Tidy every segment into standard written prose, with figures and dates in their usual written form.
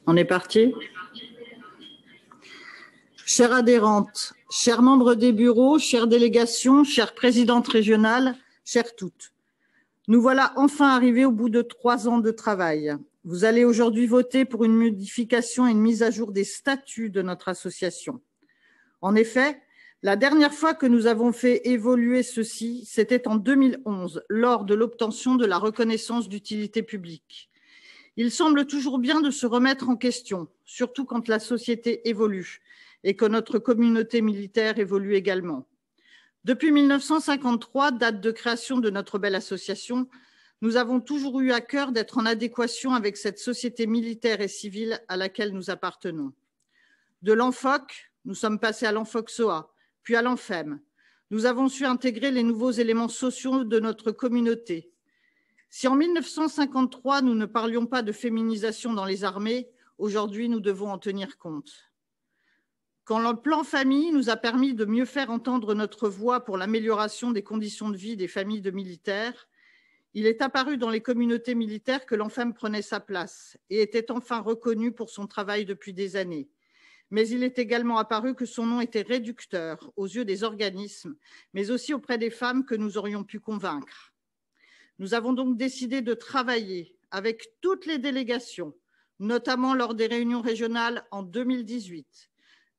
On est parti. Chères adhérentes, chers membres des bureaux, chères délégations, chères présidentes régionales, chères toutes, nous voilà enfin arrivés au bout de 3 ans de travail. Vous allez aujourd'hui voter pour une modification et une mise à jour des statuts de notre association. En effet, la dernière fois que nous avons fait évoluer ceci, c'était en 2011, lors de l'obtention de la reconnaissance d'utilité publique. Il semble toujours bien de se remettre en question, surtout quand la société évolue et que notre communauté militaire évolue également. Depuis 1953, date de création de notre belle association, nous avons toujours eu à cœur d'être en adéquation avec cette société militaire et civile à laquelle nous appartenons. De l'ANFOC, nous sommes passés à l'ANFOC-SOA, puis à l'ANFEM. Nous avons su intégrer les nouveaux éléments sociaux de notre communauté. Si en 1953, nous ne parlions pas de féminisation dans les armées, aujourd'hui, nous devons en tenir compte. Quand le plan famille nous a permis de mieux faire entendre notre voix pour l'amélioration des conditions de vie des familles de militaires, il est apparu dans les communautés militaires que l'ANFEM prenait sa place et était enfin reconnu pour son travail depuis des années. Mais il est également apparu que son nom était réducteur aux yeux des organismes, mais aussi auprès des femmes que nous aurions pu convaincre. Nous avons donc décidé de travailler avec toutes les délégations, notamment lors des réunions régionales en 2018,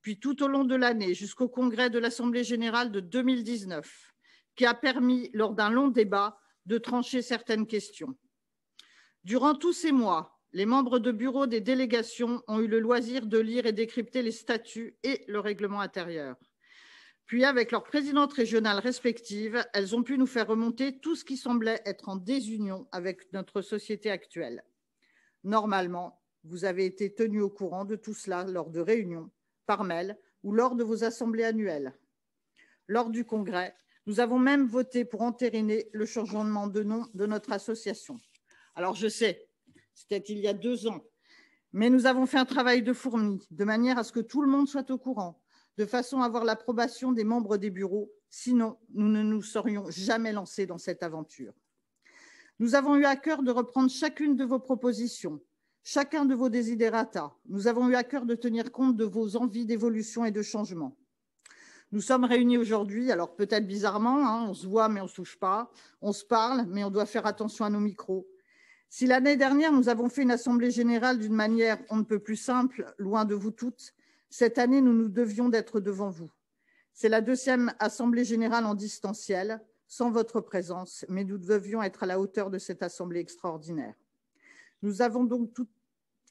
puis tout au long de l'année jusqu'au congrès de l'Assemblée générale de 2019, qui a permis, lors d'un long débat, de trancher certaines questions. Durant tous ces mois, les membres de bureau des délégations ont eu le loisir de lire et décrypter les statuts et le règlement intérieur. Puis, avec leurs présidentes régionales respectives, elles ont pu nous faire remonter tout ce qui semblait être en désunion avec notre société actuelle. Normalement, vous avez été tenus au courant de tout cela lors de réunions, par mail ou lors de vos assemblées annuelles. Lors du congrès, nous avons même voté pour entériner le changement de nom de notre association. Alors je sais, c'était il y a 2 ans, mais nous avons fait un travail de fourmi, de manière à ce que tout le monde soit au courant, de façon à avoir l'approbation des membres des bureaux, sinon nous ne nous serions jamais lancés dans cette aventure. Nous avons eu à cœur de reprendre chacune de vos propositions, chacun de vos desiderata. Nous avons eu à cœur de tenir compte de vos envies d'évolution et de changement. Nous sommes réunis aujourd'hui, alors peut-être bizarrement, on se voit mais on ne se touche pas, on se parle mais on doit faire attention à nos micros. Si l'année dernière, nous avons fait une assemblée générale d'une manière on ne peut plus simple, loin de vous toutes, cette année, nous devions d'être devant vous. C'est la 2e assemblée générale en distanciel, sans votre présence, mais nous devions être à la hauteur de cette assemblée extraordinaire. Nous avons donc tout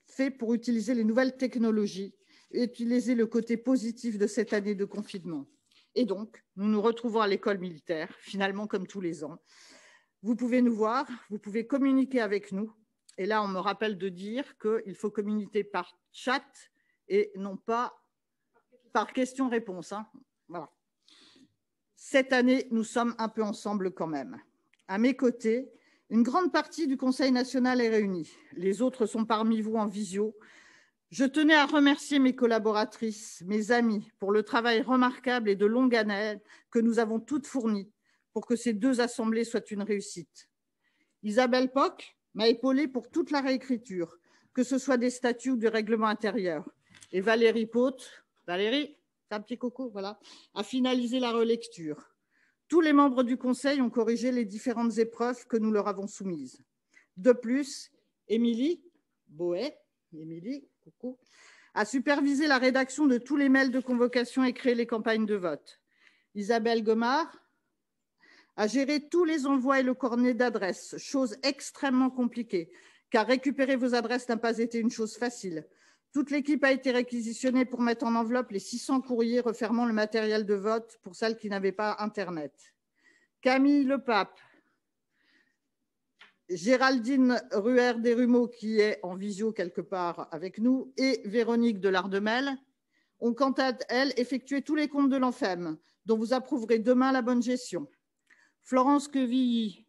fait pour utiliser les nouvelles technologies et utiliser le côté positif de cette année de confinement. Et donc, nous nous retrouvons à l'école militaire, finalement comme tous les ans. Vous pouvez nous voir, vous pouvez communiquer avec nous. Et là, on me rappelle de dire qu'il faut communiquer par chat et non pas par question-réponse. Voilà. Cette année, nous sommes un peu ensemble quand même. À mes côtés, une grande partie du Conseil national est réunie. Les autres sont parmi vous en visio. Je tenais à remercier mes collaboratrices, mes amis, pour le travail remarquable et de longue haleine que nous avons toutes fourni pour que ces 2 assemblées soient une réussite. Isabelle Poc m'a épaulée pour toute la réécriture, que ce soit des statuts ou du règlement intérieur. Et Valérie Pote, Valérie, c'est un petit coco, voilà, a finalisé la relecture. Tous les membres du Conseil ont corrigé les différentes épreuves que nous leur avons soumises. De plus, Émilie Boet, Émilie, coucou, a supervisé la rédaction de tous les mails de convocation et créé les campagnes de vote. Isabelle Gomard a géré tous les envois et le cornet d'adresses, chose extrêmement compliquée, car récupérer vos adresses n'a pas été une chose facile. Toute l'équipe a été réquisitionnée pour mettre en enveloppe les 600 courriers refermant le matériel de vote pour celles qui n'avaient pas Internet. Camille Lepape, Géraldine Ruher-Desrumeaux, qui est en visio quelque part avec nous, et Véronique Delardemel ont quant à elles effectué tous les comptes de l'ANFEM, dont vous approuverez demain la bonne gestion. Florence Quevilly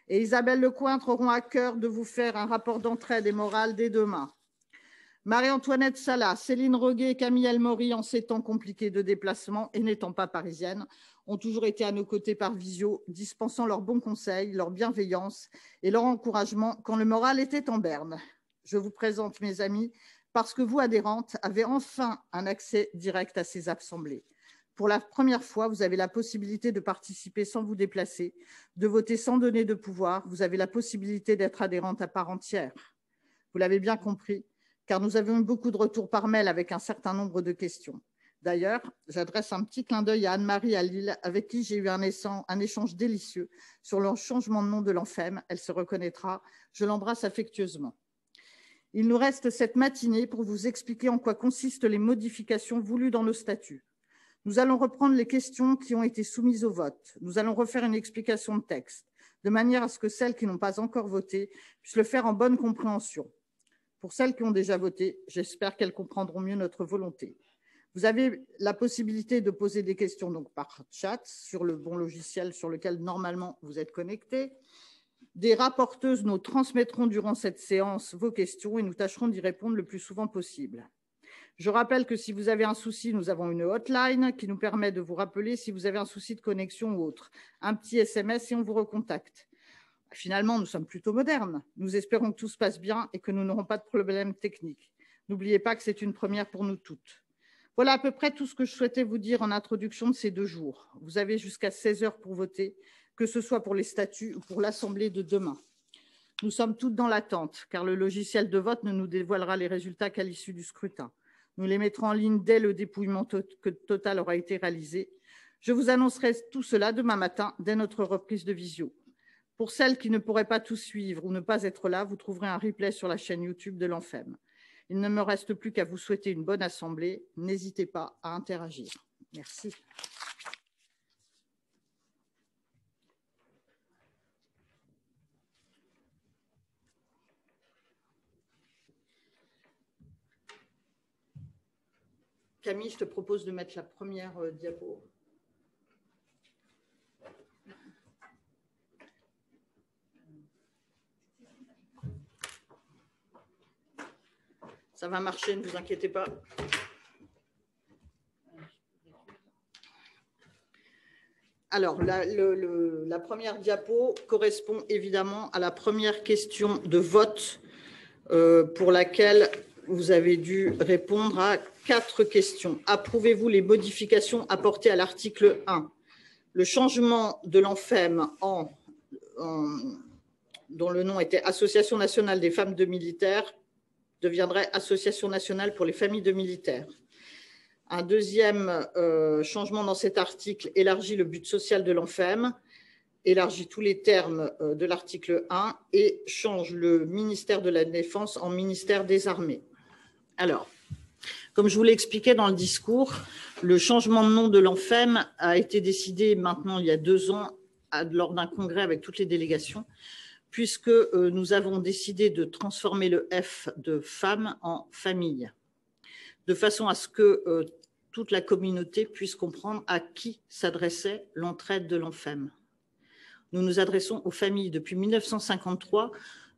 et Isabelle Lecointre auront à cœur de vous faire un rapport d'entraide et morale dès demain. Marie-Antoinette Salah, Céline Roguet et Camille Elmori, en ces temps compliqués de déplacement et n'étant pas parisiennes, ont toujours été à nos côtés par visio, dispensant leurs bons conseils, leur bienveillance et leur encouragement quand le moral était en berne. je vous présente mes amis parce que vous, adhérentes, avez enfin un accès direct à ces assemblées. Pour la première fois, vous avez la possibilité de participer sans vous déplacer, de voter sans donner de pouvoir. Vous avez la possibilité d'être adhérente à part entière. Vous l'avez bien compris, car nous avons eu beaucoup de retours par mail avec un certain nombre de questions. D'ailleurs, j'adresse un petit clin d'œil à Anne-Marie à Lille, avec qui j'ai eu un échange délicieux sur le changement de nom de l'ANFEM. Elle se reconnaîtra. Je l'embrasse affectueusement. Il nous reste cette matinée pour vous expliquer en quoi consistent les modifications voulues dans nos statuts. Nous allons reprendre les questions qui ont été soumises au vote. Nous allons refaire une explication de texte, de manière à ce que celles qui n'ont pas encore voté puissent le faire en bonne compréhension. Pour celles qui ont déjà voté, j'espère qu'elles comprendront mieux notre volonté. Vous avez la possibilité de poser des questions donc par chat sur le bon logiciel sur lequel normalement vous êtes connectés. Des rapporteuses nous transmettront durant cette séance vos questions et nous tâcherons d'y répondre le plus souvent possible. Je rappelle que si vous avez un souci, nous avons une hotline qui nous permet de vous rappeler si vous avez un souci de connexion ou autre. Un petit SMS et on vous recontacte. Finalement, nous sommes plutôt modernes. Nous espérons que tout se passe bien et que nous n'aurons pas de problème technique. N'oubliez pas que c'est une première pour nous toutes. Voilà à peu près tout ce que je souhaitais vous dire en introduction de ces 2 jours. Vous avez jusqu'à 16 h pour voter, que ce soit pour les statuts ou pour l'Assemblée de demain. Nous sommes toutes dans l'attente, car le logiciel de vote ne nous dévoilera les résultats qu'à l'issue du scrutin. Nous les mettrons en ligne dès le dépouillement total aura été réalisé. Je vous annoncerai tout cela demain matin, dès notre reprise de visio. Pour celles qui ne pourraient pas tout suivre ou ne pas être là, vous trouverez un replay sur la chaîne YouTube de l'ANFEM. Il ne me reste plus qu'à vous souhaiter une bonne assemblée. N'hésitez pas à interagir. Merci. Camille, je te propose de mettre la première diapo. Ça va marcher, ne vous inquiétez pas. Alors, la première diapo correspond évidemment à la première question de vote pour laquelle vous avez dû répondre à 4 questions. Approuvez-vous les modifications apportées à l'article 1? Le changement de l'ANFEM dont le nom était Association nationale des femmes de militaires deviendrait Association nationale pour les familles de militaires. Un deuxième changement dans cet article élargit le but social de l'ANFEM, élargit tous les termes de l'article 1 et change le ministère de la Défense en ministère des Armées. Alors, comme je vous l'expliquais dans le discours, le changement de nom de l'ANFEM a été décidé maintenant il y a 2 ans lors d'un congrès avec toutes les délégations, puisque nous avons décidé de transformer le F de femme en famille, de façon à ce que toute la communauté puisse comprendre à qui s'adressait l'entraide de l'ANFEM. Nous nous adressons aux familles. Depuis 1953,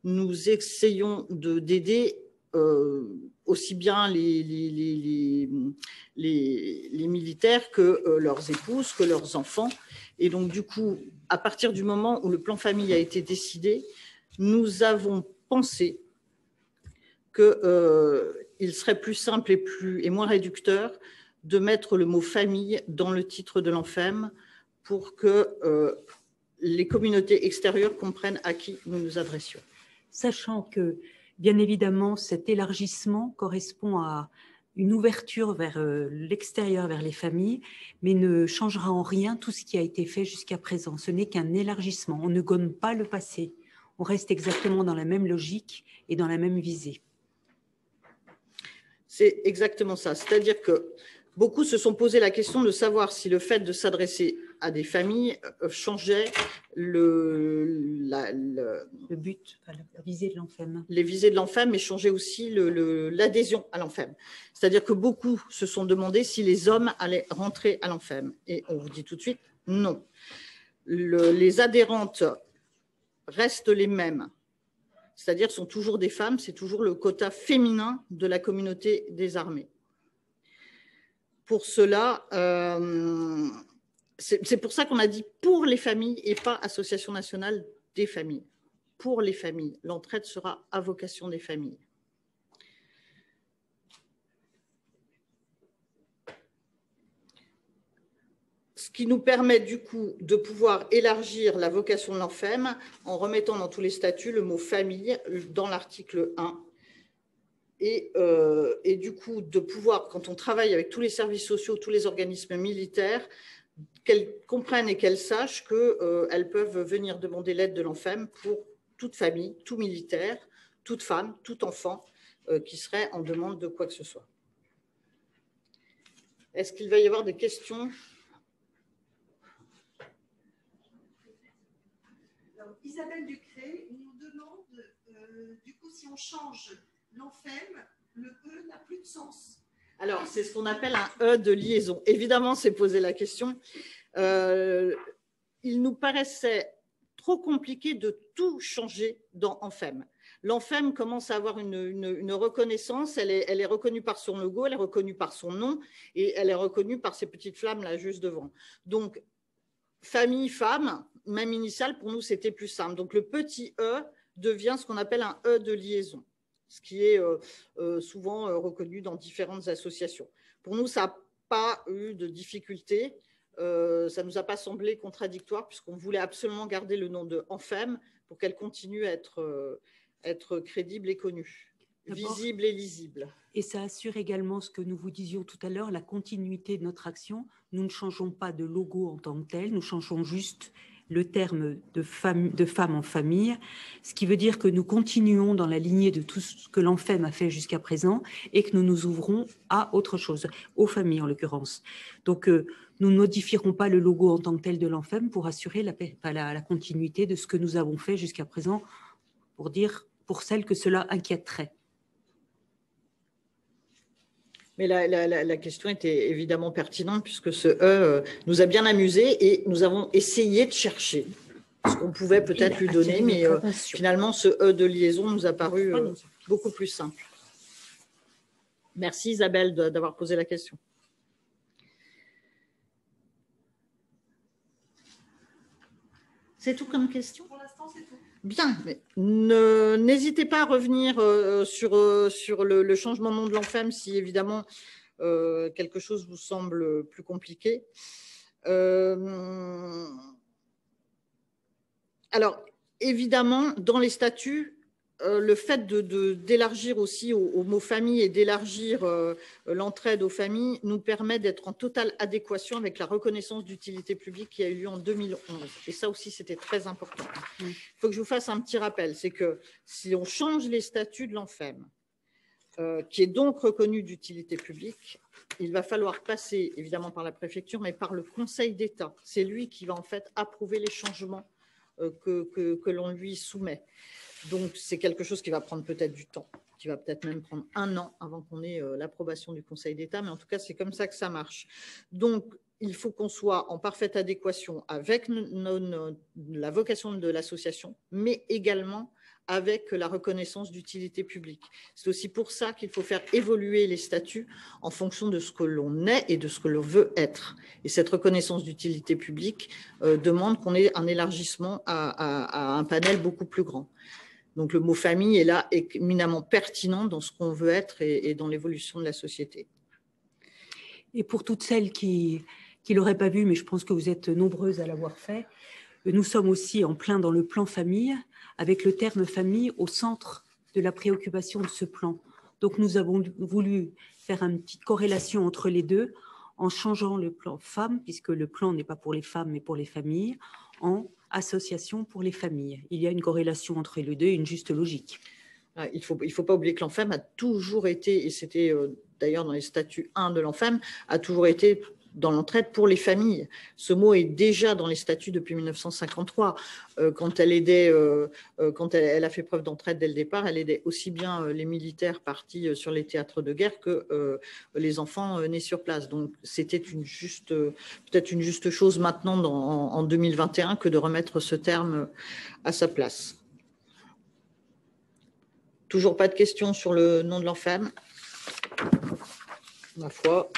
nous essayons d'aider aussi bien les militaires que leurs épouses, que leurs enfants. Et donc, du coup, à partir du moment où le plan famille a été décidé, nous avons pensé qu'il serait plus simple et moins réducteur de mettre le mot famille dans le titre de l'ANFEM pour que les communautés extérieures comprennent à qui nous nous adressions. Sachant que, bien évidemment, cet élargissement correspond à une ouverture vers l'extérieur, vers les familles, mais ne changera en rien tout ce qui a été fait jusqu'à présent. Ce n'est qu'un élargissement. On ne gomme pas le passé. On reste exactement dans la même logique et dans la même visée. C'est exactement ça. C'est-à-dire que beaucoup se sont posé la question de savoir si le fait de s'adresser à des familles changeait le but, enfin, la visée de l'ANFEM. Les visées de l'ANFEM, mais changeait aussi l'adhésion à l'ANFEM. C'est-à-dire que beaucoup se sont demandé si les hommes allaient rentrer à l'ANFEM. Et on vous dit tout de suite, non. Les adhérentes restent les mêmes. C'est-à-dire sont toujours des femmes, c'est toujours le quota féminin de la communauté des armées. Pour cela, c'est pour ça qu'on a dit pour les familles et pas Association nationale des familles. Pour les familles, l'entraide sera à vocation des familles. ce qui nous permet du coup de pouvoir élargir la vocation de l'ANFEM en remettant dans tous les statuts le mot famille dans l'article 1. Et du coup, de pouvoir, quand on travaille avec tous les services sociaux, tous les organismes militaires, qu'elles comprennent et qu'elles sachent qu'elles peuvent venir demander l'aide de l'ANFEM pour toute famille, tout militaire, toute femme, tout enfant qui serait en demande de quoi que ce soit. Est-ce qu'il va y avoir des questions ? Alors, Isabelle Ducré nous demande, du coup, si on change l'ANFEM, le E n'a plus de sens. Alors, c'est ce qu'on appelle un E de liaison. Évidemment, c'est poser la question. Il nous paraissait trop compliqué de tout changer dans ANFEM. L'ANFEM commence à avoir une reconnaissance, elle est reconnue par son logo, elle est reconnue par son nom et elle est reconnue par ces petites flammes là juste devant. Donc, famille, femme, même initiale, pour nous, c'était plus simple. Donc, le petit E devient ce qu'on appelle un E de liaison, ce qui est souvent reconnu dans différentes associations. Pour nous, ça n'a pas eu de difficulté. Ça ne nous a pas semblé contradictoire puisqu'on voulait absolument garder le nom de ANFEM pour qu'elle continue à être crédible et connue, visible et lisible. Et ça assure également ce que nous vous disions tout à l'heure, la continuité de notre action. Nous ne changeons pas de logo en tant que tel, nous changeons juste le terme de femme en famille, ce qui veut dire que nous continuons dans la lignée de tout ce que l'ANFEM a fait jusqu'à présent et que nous nous ouvrons à autre chose, aux familles en l'occurrence. Donc, nous ne modifierons pas le logo en tant que tel de l'ANFEM pour assurer la continuité de ce que nous avons fait jusqu'à présent, pour celles que cela inquiéterait. Mais la question était évidemment pertinente puisque ce E nous a bien amusés et nous avons essayé de chercher ce qu'on pouvait peut-être lui donner, mais finalement ce E de liaison nous a paru beaucoup plus simple. Merci Isabelle d'avoir posé la question. C'est tout comme question ? Pour l'instant, c'est tout. Bien, n'hésitez pas à revenir sur le changement de nom de l'ANFEM si évidemment quelque chose vous semble plus compliqué. Alors, évidemment, dans les statuts, le fait d'élargir aussi au mot famille et d'élargir l'entraide aux familles nous permet d'être en totale adéquation avec la reconnaissance d'utilité publique qui a eu lieu en 2011. Et ça aussi, c'était très important. Il faut que je vous fasse un petit rappel, c'est que si on change les statuts de l'ANFEM, qui est donc reconnu d'utilité publique, il va falloir passer évidemment par la préfecture, mais par le Conseil d'État. C'est lui qui va en fait approuver les changements que l'on lui soumet. Donc, c'est quelque chose qui va prendre peut-être du temps, qui va peut-être même prendre 1 an avant qu'on ait l'approbation du Conseil d'État, mais en tout cas, c'est comme ça que ça marche. Donc, il faut qu'on soit en parfaite adéquation avec la vocation de l'association, mais également avec la reconnaissance d'utilité publique. C'est aussi pour ça qu'il faut faire évoluer les statuts en fonction de ce que l'on est et de ce que l'on veut être. Et cette reconnaissance d'utilité publique demande qu'on ait un élargissement à un panel beaucoup plus grand. Donc, le mot famille est là éminemment pertinent dans ce qu'on veut être et dans l'évolution de la société. Et pour toutes celles qui ne l'auraient pas vu, mais je pense que vous êtes nombreuses à l'avoir fait, nous sommes aussi en plein dans le plan famille, avec le terme famille au centre de la préoccupation de ce plan. Donc, nous avons voulu faire une petite corrélation entre les deux en changeant le plan femmes, puisque le plan n'est pas pour les femmes, mais pour les familles, en association pour les familles. Il y a une corrélation entre les deux et une juste logique. Il faut pas oublier que l'ANFEM a toujours été, et c'était d'ailleurs dans les statuts 1 de l'ANFEM, a toujours été dans l'entraide pour les familles. Ce mot est déjà dans les statuts depuis 1953. Quand elle a fait preuve d'entraide dès le départ, elle aidait aussi bien les militaires partis sur les théâtres de guerre que les enfants nés sur place. Donc, c'était peut-être une juste chose maintenant en 2021 que de remettre ce terme à sa place. Toujours pas de questions sur le nom de l'ANFEM. Ma foi,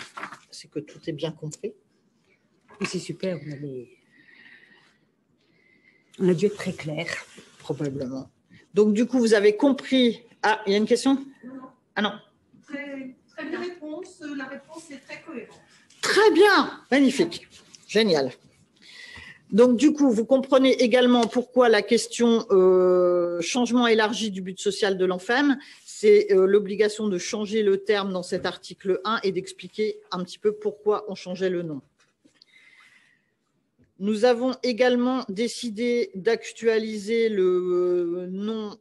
c'est que tout est bien compris. Et c'est super, on a dû être très clair. Probablement. Donc, du coup, vous avez compris. Ah, il y a une question? Non. Ah non. Très bien réponse. La réponse est très cohérente. Très bien. Magnifique. Génial. Donc, du coup, vous comprenez également pourquoi la question changement élargi du but social de l'ANFEM, c'est l'obligation de changer le terme dans cet article 1 et d'expliquer un petit peu pourquoi on changeait le nom. Nous avons également décidé d'actualiser le nom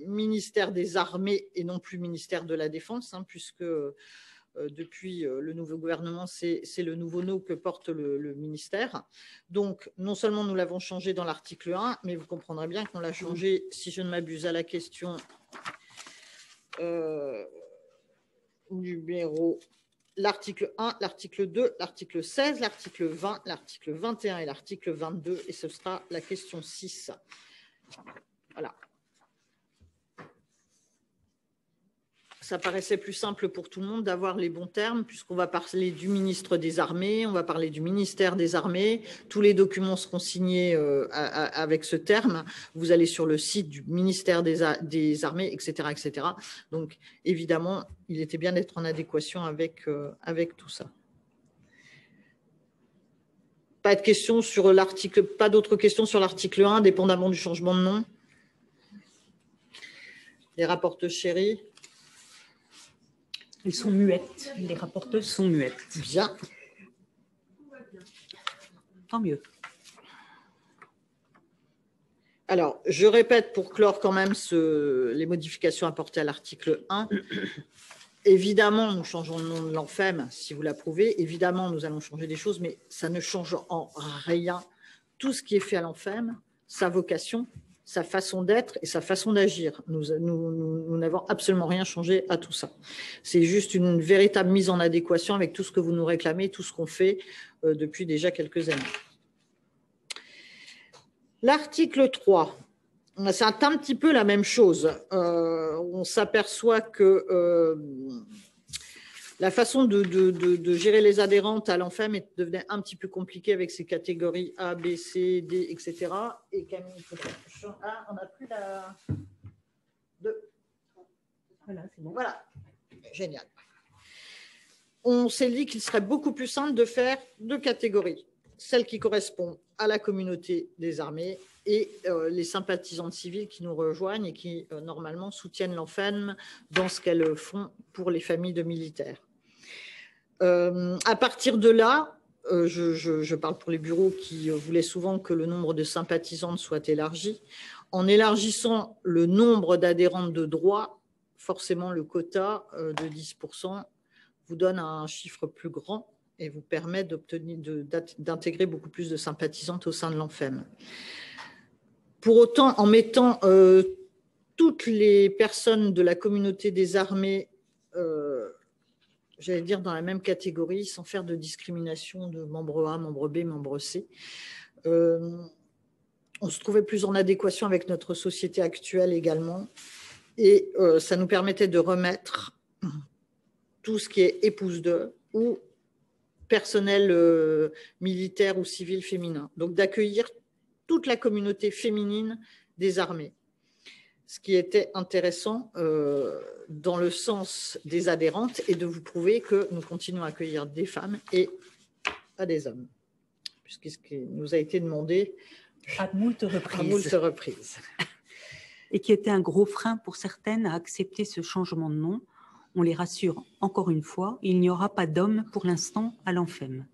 ministère des Armées et non plus ministère de la Défense, hein, puisque depuis le nouveau gouvernement, c'est le nouveau nom que porte le ministère. Donc, non seulement nous l'avons changé dans l'article 1, mais vous comprendrez bien qu'on l'a changé, si je ne m'abuse, à la question numéro l'article 1, l'article 2, l'article 16, l'article 20, l'article 21 et l'article 22, et ce sera la question 6. Voilà. Ça paraissait plus simple pour tout le monde d'avoir les bons termes, puisqu'on va parler du ministre des Armées, on va parler du ministère des Armées, tous les documents seront signés avec ce terme, vous allez sur le site du ministère des Armées, etc., etc. Donc, évidemment, il était bien d'être en adéquation avec tout ça. Pas de questions sur l'article, pas d'autres questions sur l'article 1, dépendamment du changement de nom. Les rapporteurs chéris. Elles sont muettes, les rapporteuses sont muettes. Bien. Tant mieux. Alors, je répète pour clore quand même les modifications apportées à l'article 1. Évidemment, nous changeons le nom de l'ANFEM, si vous l'approuvez. Évidemment, nous allons changer des choses, mais ça ne change en rien tout ce qui est fait à l'ANFEM, sa vocation, sa façon d'être et sa façon d'agir. Nous n'avons absolument rien changé à tout ça. C'est juste une véritable mise en adéquation avec tout ce que vous nous réclamez, tout ce qu'on fait depuis déjà quelques années. L'article 3, c'est un petit peu la même chose. On s'aperçoit que la façon de gérer les adhérentes à l'ANFEM devenait un petit peu compliquée avec ces catégories A, B, C, D, etc. Et Camille, on n'a plus la 2. Voilà, c'est bon. Voilà, génial. On s'est dit qu'il serait beaucoup plus simple de faire 2 catégories. Celle qui correspond à la communauté des armées et les sympathisantes civiles qui nous rejoignent et qui, normalement, soutiennent l'ANFEM dans ce qu'elles font pour les familles de militaires. À partir de là, je parle pour les bureaux qui voulaient souvent que le nombre de sympathisantes soit élargi. En élargissant le nombre d'adhérentes de droit, forcément le quota de 10% vous donne un chiffre plus grand et vous permet d'intégrer beaucoup plus de sympathisantes au sein de l'ANFEM. Pour autant, en mettant toutes les personnes de la communauté des armées, j'allais dire dans la même catégorie, sans faire de discrimination de membre A, membre B, membre C, on se trouvait plus en adéquation avec notre société actuelle également. Et ça nous permettait de remettre tout ce qui est épouse de ou personnel militaire ou civil féminin. Donc d'accueillir toute la communauté féminine des armées. Ce qui était intéressant dans le sens des adhérentes et de vous prouver que nous continuons à accueillir des femmes et à des hommes, puisque ce qui nous a été demandé à moult reprises. À moult reprises. Et qui était un gros frein pour certaines à accepter ce changement de nom. On les rassure encore une fois, il n'y aura pas d'hommes pour l'instant à l'ANFEM.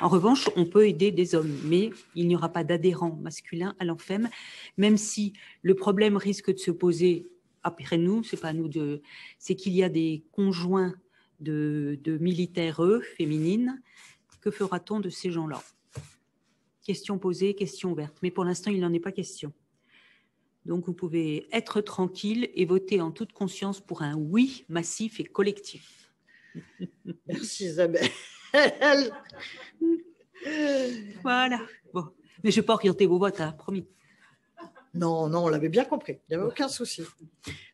En revanche, on peut aider des hommes, mais il n'y aura pas d'adhérents masculins à l'ANFEM, même si le problème risque de se poser après nous, c'est pas à nous de, c'est qu'il y a des conjoints de militaires féminines. Que fera-t-on de ces gens-là? Question posée, question ouverte. Mais pour l'instant, il n'en est pas question. Donc, vous pouvez être tranquille et voter en toute conscience pour un oui massif et collectif. Merci Isabelle. Voilà. Bon. Mais je ne vais pas orienter vos votes, hein, promis. Non, non, on l'avait bien compris. Il n'y avait aucun souci.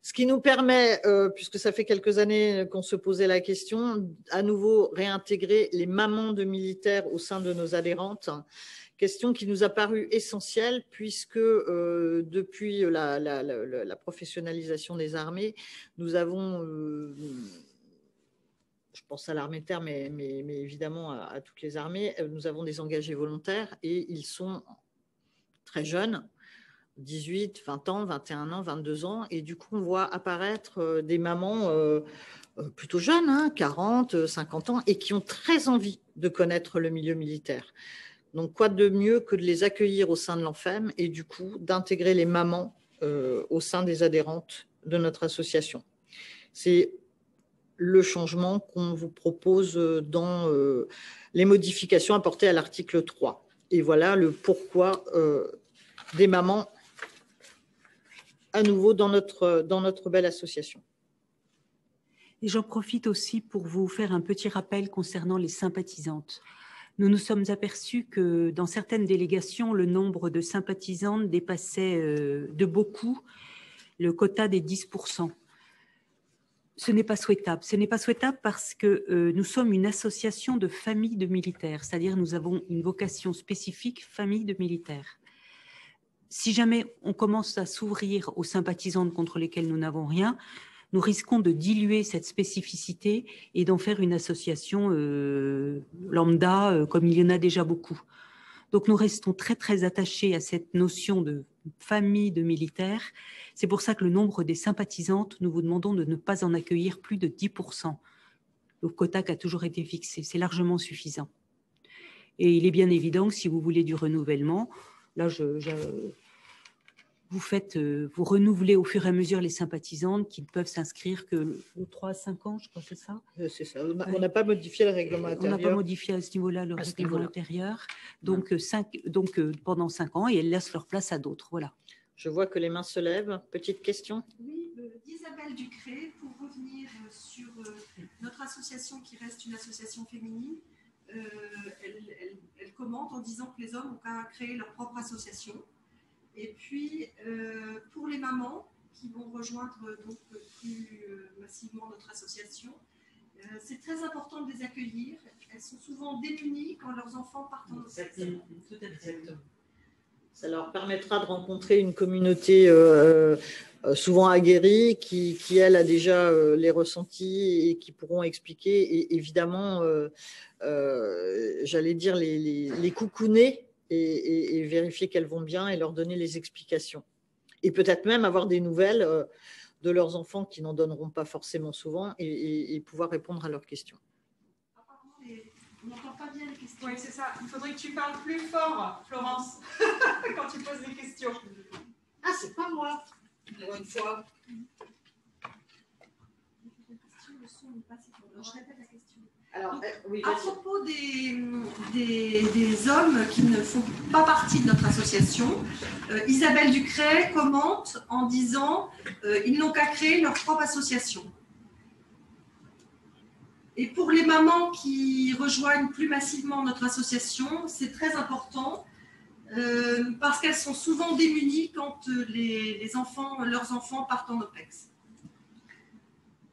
Ce qui nous permet, puisque ça fait quelques années qu'on se posait la question, à nouveau réintégrer les mamans de militaires au sein de nos adhérentes. Question qui nous a paru essentielle puisque depuis la professionnalisation des armées, nous avons je pense à l'armée de terre, mais évidemment à toutes les armées, nous avons des engagés volontaires et ils sont très jeunes, 18, 20 ans, 21 ans, 22 ans. Et du coup, on voit apparaître des mamans plutôt jeunes, hein, 40, 50 ans, et qui ont très envie de connaître le milieu militaire. Donc, quoi de mieux que de les accueillir au sein de l'ANFEM et du coup, d'intégrer les mamans au sein des adhérentes de notre association. C'est le changement qu'on vous propose dans les modifications apportées à l'article 3. Et voilà le pourquoi des mamans à nouveau dans notre belle association. Et j'en profite aussi pour vous faire un petit rappel concernant les sympathisantes. Nous nous sommes aperçus que dans certaines délégations, le nombre de sympathisantes dépassait de beaucoup le quota des 10%. Ce n'est pas souhaitable. Ce n'est pas souhaitable parce que nous sommes une association de familles de militaires, c'est-à-dire nous avons une vocation spécifique famille de militaires. Si jamais on commence à s'ouvrir aux sympathisantes contre lesquelles nous n'avons rien, nous risquons de diluer cette spécificité et d'en faire une association lambda, comme il y en a déjà beaucoup. Donc nous restons très très attachés à cette notion de famille de militaires. C'est pour ça que le nombre des sympathisantes, nous vous demandons de ne pas en accueillir plus de 10%. Le quota qui a toujours été fixé, c'est largement suffisant. Et il est bien évident que si vous voulez du renouvellement, là vous renouvelez au fur et à mesure les sympathisantes qui ne peuvent s'inscrire que aux 3 à 5 ans, je crois, c'est ça? C'est ça. On n'a pas modifié le règlement intérieur. On n'a pas modifié à ce niveau-là le règlement intérieur. Donc, pendant 5 ans, et elles laissent leur place à d'autres. Voilà. Je vois que les mains se lèvent. Petite question? Oui, Isabelle Ducré, pour revenir sur notre association qui reste une association féminine, elle commente en disant que les hommes ont qu'à créer leur propre association. Et puis, pour les mamans qui vont rejoindre donc, plus massivement notre association, c'est très important de les accueillir. Elles sont souvent démunies quand leurs enfants partent en OPEX. Exactement. Ça leur permettra de rencontrer une communauté souvent aguerrie qui, elle, a déjà les ressentis et qui pourront expliquer. Et évidemment, j'allais dire, les coucouner et vérifier qu'elles vont bien et leur donner les explications. Et peut-être même avoir des nouvelles de leurs enfants qui n'en donneront pas forcément souvent et pouvoir répondre à leurs questions. Apparemment, on n'entend pas bien les questions. Oui, c'est ça. Il faudrait que tu parles plus fort, Florence, quand tu poses des questions. Ah, c'est pas moi, pour une fois. Je répète la question. Alors, oui, à propos des hommes qui ne font pas partie de notre association, Isabelle Ducré commente en disant ils n'ont qu'à créer leur propre association. Et pour les mamans qui rejoignent plus massivement notre association, c'est très important parce qu'elles sont souvent démunies quand leurs enfants partent en OPEX.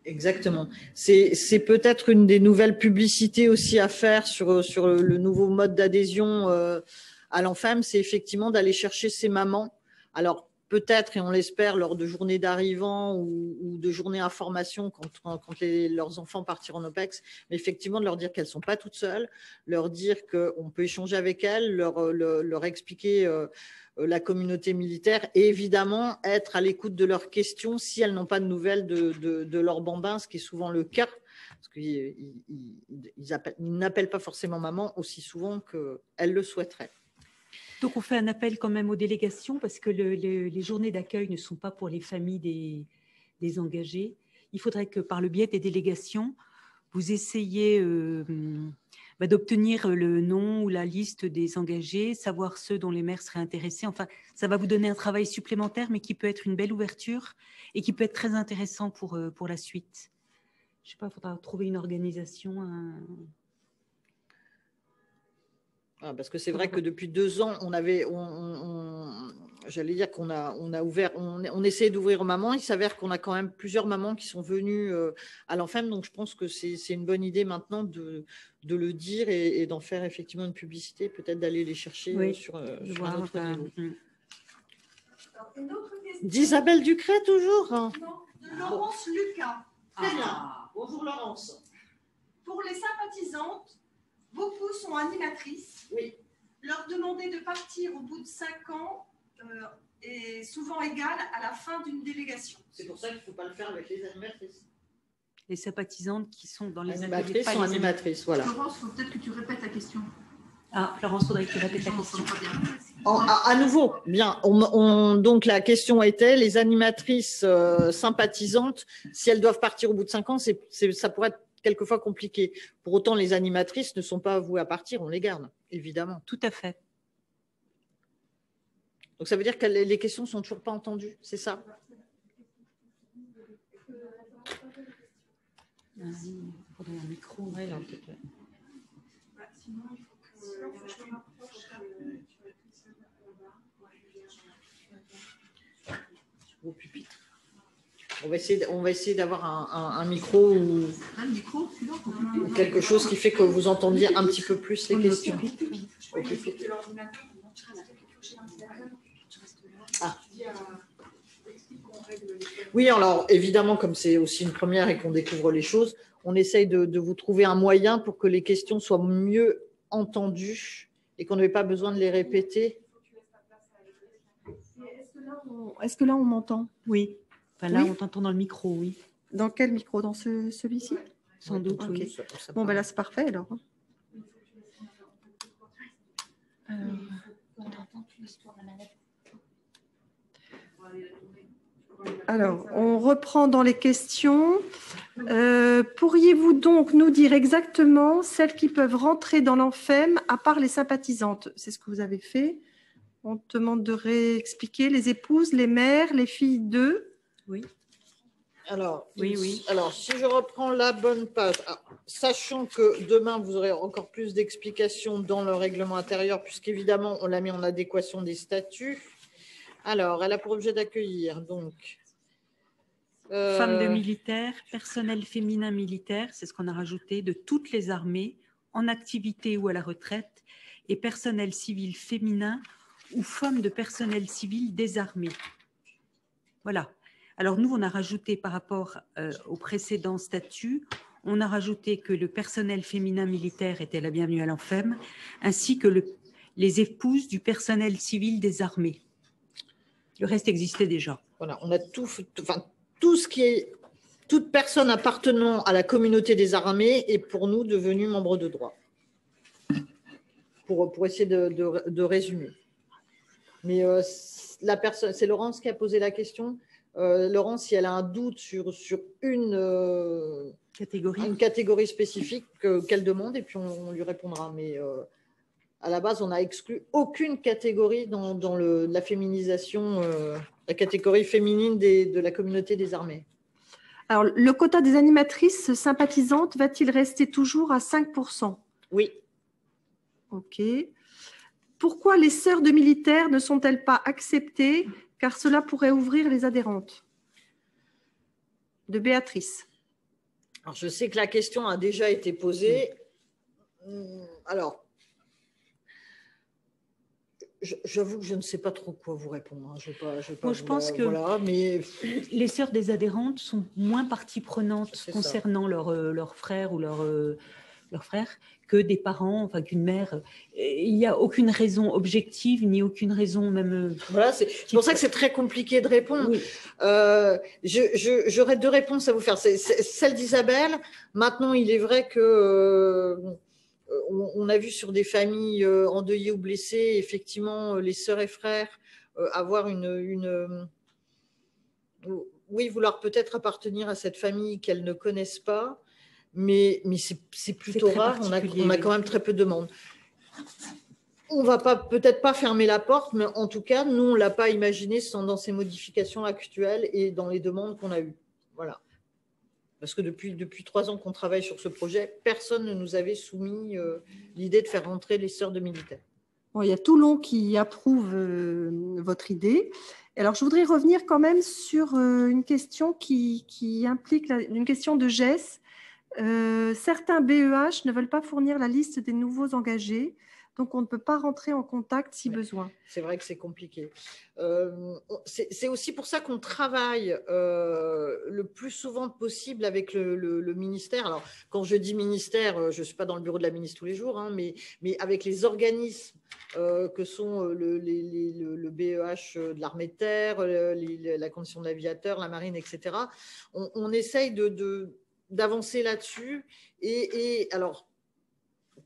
Exactement. C'est peut-être une des nouvelles publicités aussi à faire sur le nouveau mode d'adhésion à l'ANFEM, c'est effectivement d'aller chercher ces mamans. Alors, peut-être, et on l'espère, lors de journées d'arrivants ou de journées à formation quand leurs enfants partiront en OPEX, mais effectivement de leur dire qu'elles ne sont pas toutes seules, leur dire qu'on peut échanger avec elles, leur expliquer la communauté militaire et évidemment être à l'écoute de leurs questions si elles n'ont pas de nouvelles de leurs bambins, ce qui est souvent le cas, parce qu'ils n'appellent pas forcément maman aussi souvent qu'elles le souhaiteraient. Donc, on fait un appel quand même aux délégations parce que les journées d'accueil ne sont pas pour les familles des engagés. Il faudrait que par le biais des délégations, vous essayiez d'obtenir le nom ou la liste des engagés, savoir ceux dont les mères seraient intéressées. Enfin, ça va vous donner un travail supplémentaire, mais qui peut être une belle ouverture et qui peut être très intéressant pour la suite. Je ne sais pas, il faudra trouver une organisation. Parce que c'est vrai que depuis 2 ans, j'allais dire qu'on a ouvert, on essayait d'ouvrir aux mamans. Il s'avère qu'on a quand même plusieurs mamans qui sont venues à l'ANFEM. Donc, je pense que c'est une bonne idée maintenant de le dire et d'en faire effectivement une publicité, peut-être d'aller les chercher sur un autre niveau. D'Isabelle Ducré, toujours? Non, de Laurence Lucas. Très bien. Bonjour Laurence. Pour les sympathisantes, beaucoup sont animatrices. Oui. Leur demander de partir au bout de 5 ans est souvent égal à la fin d'une délégation. C'est pour ça qu'il ne faut pas le faire avec les animatrices. Les sympathisantes qui sont dans les animatrices sont animatrices, voilà. Florence, il faut peut-être que tu répètes la question. Ah, Florence, faudrait que tu répètes la question. À nouveau, bien. Donc la question était les animatrices sympathisantes, si elles doivent partir au bout de 5 ans, ça pourrait être quelquefois compliqué. Pour autant, les animatrices ne sont pas vouées à partir, on les garde, évidemment. Tout à fait. Donc ça veut dire que les questions ne sont toujours pas entendues, c'est ça? Vas-y, pour donner un micro. Oui, alors, peut-être. Sinon, il faut que je me rapproche. Au pupitre. On va essayer d'avoir un micro ou quelque chose qui fait que vous entendiez un petit peu plus les questions. Au pupitre. Ah. Oui, alors évidemment, comme c'est aussi une première et qu'on découvre les choses, on essaye de vous trouver un moyen pour que les questions soient mieux entendues et qu'on n'ait pas besoin de les répéter. Est-ce que là, on m'entend? Oui. Enfin, là, Oui. on t'entend dans le micro, oui. Dans quel micro? Dans celui-ci? Sans doute, Ok. oui. Bon, ben là, c'est parfait alors. Alors, on reprend dans les questions. Pourriez-vous donc nous dire exactement celles qui peuvent rentrer dans l'ANFEM à part les sympathisantes? C'est ce que vous avez fait. On te demande de réexpliquer les épouses, les mères, les filles d'eux. Oui. Alors, oui. Alors, si je reprends la bonne page, sachant que demain, vous aurez encore plus d'explications dans le règlement intérieur, puisqu'évidemment, on l'a mis en adéquation des statuts. Alors, elle a pour objet d'accueillir, donc… Femmes de militaires, personnel féminin militaire, c'est ce qu'on a rajouté, de toutes les armées, en activité ou à la retraite, et personnel civil féminin ou femmes de personnel civil des armées. Voilà. Alors nous, on a rajouté par rapport au précédent statut, on a rajouté que le personnel féminin militaire était la bienvenue à l'ANFEM, ainsi que les épouses du personnel civil des armées. Le reste existait déjà. Voilà, on a tout ce qui est… Toute personne appartenant à la communauté des armées est pour nous devenue membre de droit. Pour essayer de résumer. Mais la personne, c'est Laurence qui a posé la question. Laurence, si elle a un doute sur une catégorie spécifique qu'elle demande, et puis on lui répondra. Mais à la base, on n'a exclu aucune catégorie dans la féminisation, la catégorie féminine de la communauté des armées. Alors, le quota des animatrices sympathisantes va-t-il rester toujours à 5%? Oui. OK. Pourquoi les sœurs de militaires ne sont-elles pas acceptées, car cela pourrait ouvrir les adhérentes? De Béatrice. Alors, je sais que la question a déjà été posée. Alors, j'avoue que je ne sais pas trop quoi vous répondre. Je pense que les sœurs des adhérentes sont moins partie prenante concernant leurs frères ou leurs frères que des parents, enfin qu'une mère. Il n'y a aucune raison objective, ni aucune raison même… Voilà, c'est pour ça que c'est très compliqué de répondre. Oui. J'aurais deux réponses à vous faire. C'est celle d'Isabelle. Maintenant, il est vrai que… on a vu sur des familles endeuillées ou blessées, effectivement, les sœurs et frères avoir oui, vouloir peut-être appartenir à cette famille qu'elles ne connaissent pas, mais c'est plutôt rare. On a quand même très peu de demandes. On ne va peut-être pas fermer la porte, mais en tout cas, nous, on ne l'a pas imaginé dans ces modifications actuelles et dans les demandes qu'on a eues. Voilà. Parce que depuis 3 ans qu'on travaille sur ce projet, personne ne nous avait soumis l'idée de faire rentrer les sœurs de militaires. Bon, il y a Toulon qui approuve votre idée. Alors, je voudrais revenir quand même sur une question qui implique une question de Jess. Certains BEH ne veulent pas fournir la liste des nouveaux engagés. Donc, on ne peut pas rentrer en contact si besoin. C'est vrai que c'est compliqué. C'est aussi pour ça qu'on travaille le plus souvent possible avec le ministère. Alors, quand je dis ministère, je ne suis pas dans le bureau de la ministre tous les jours, hein, mais avec les organismes que sont le BEH de l'armée de terre, la condition de l'aviateur, la marine, etc. On essaye d'avancer là-dessus. Et alors,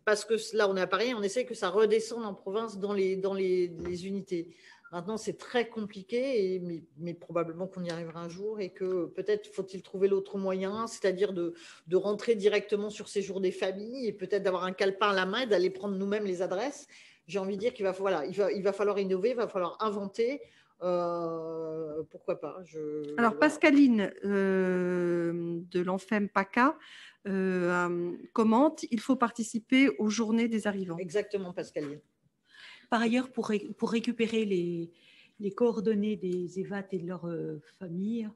parce que là, on est à Paris, on essaie que ça redescende en province dans les unités. Maintenant, c'est très compliqué, mais probablement qu'on y arrivera un jour et que peut-être faut-il trouver l'autre moyen, c'est-à-dire de rentrer directement sur ces jours des familles et peut-être d'avoir un calepin à la main et d'aller prendre nous-mêmes les adresses. J'ai envie de dire qu'il va falloir innover, il va falloir inventer. Pourquoi pas. Alors, Pascaline de l'Enfem PACA commente, il faut participer aux journées des arrivants. Exactement, Pascaline. Par ailleurs, pour récupérer les coordonnées des EVAT et de leur famille,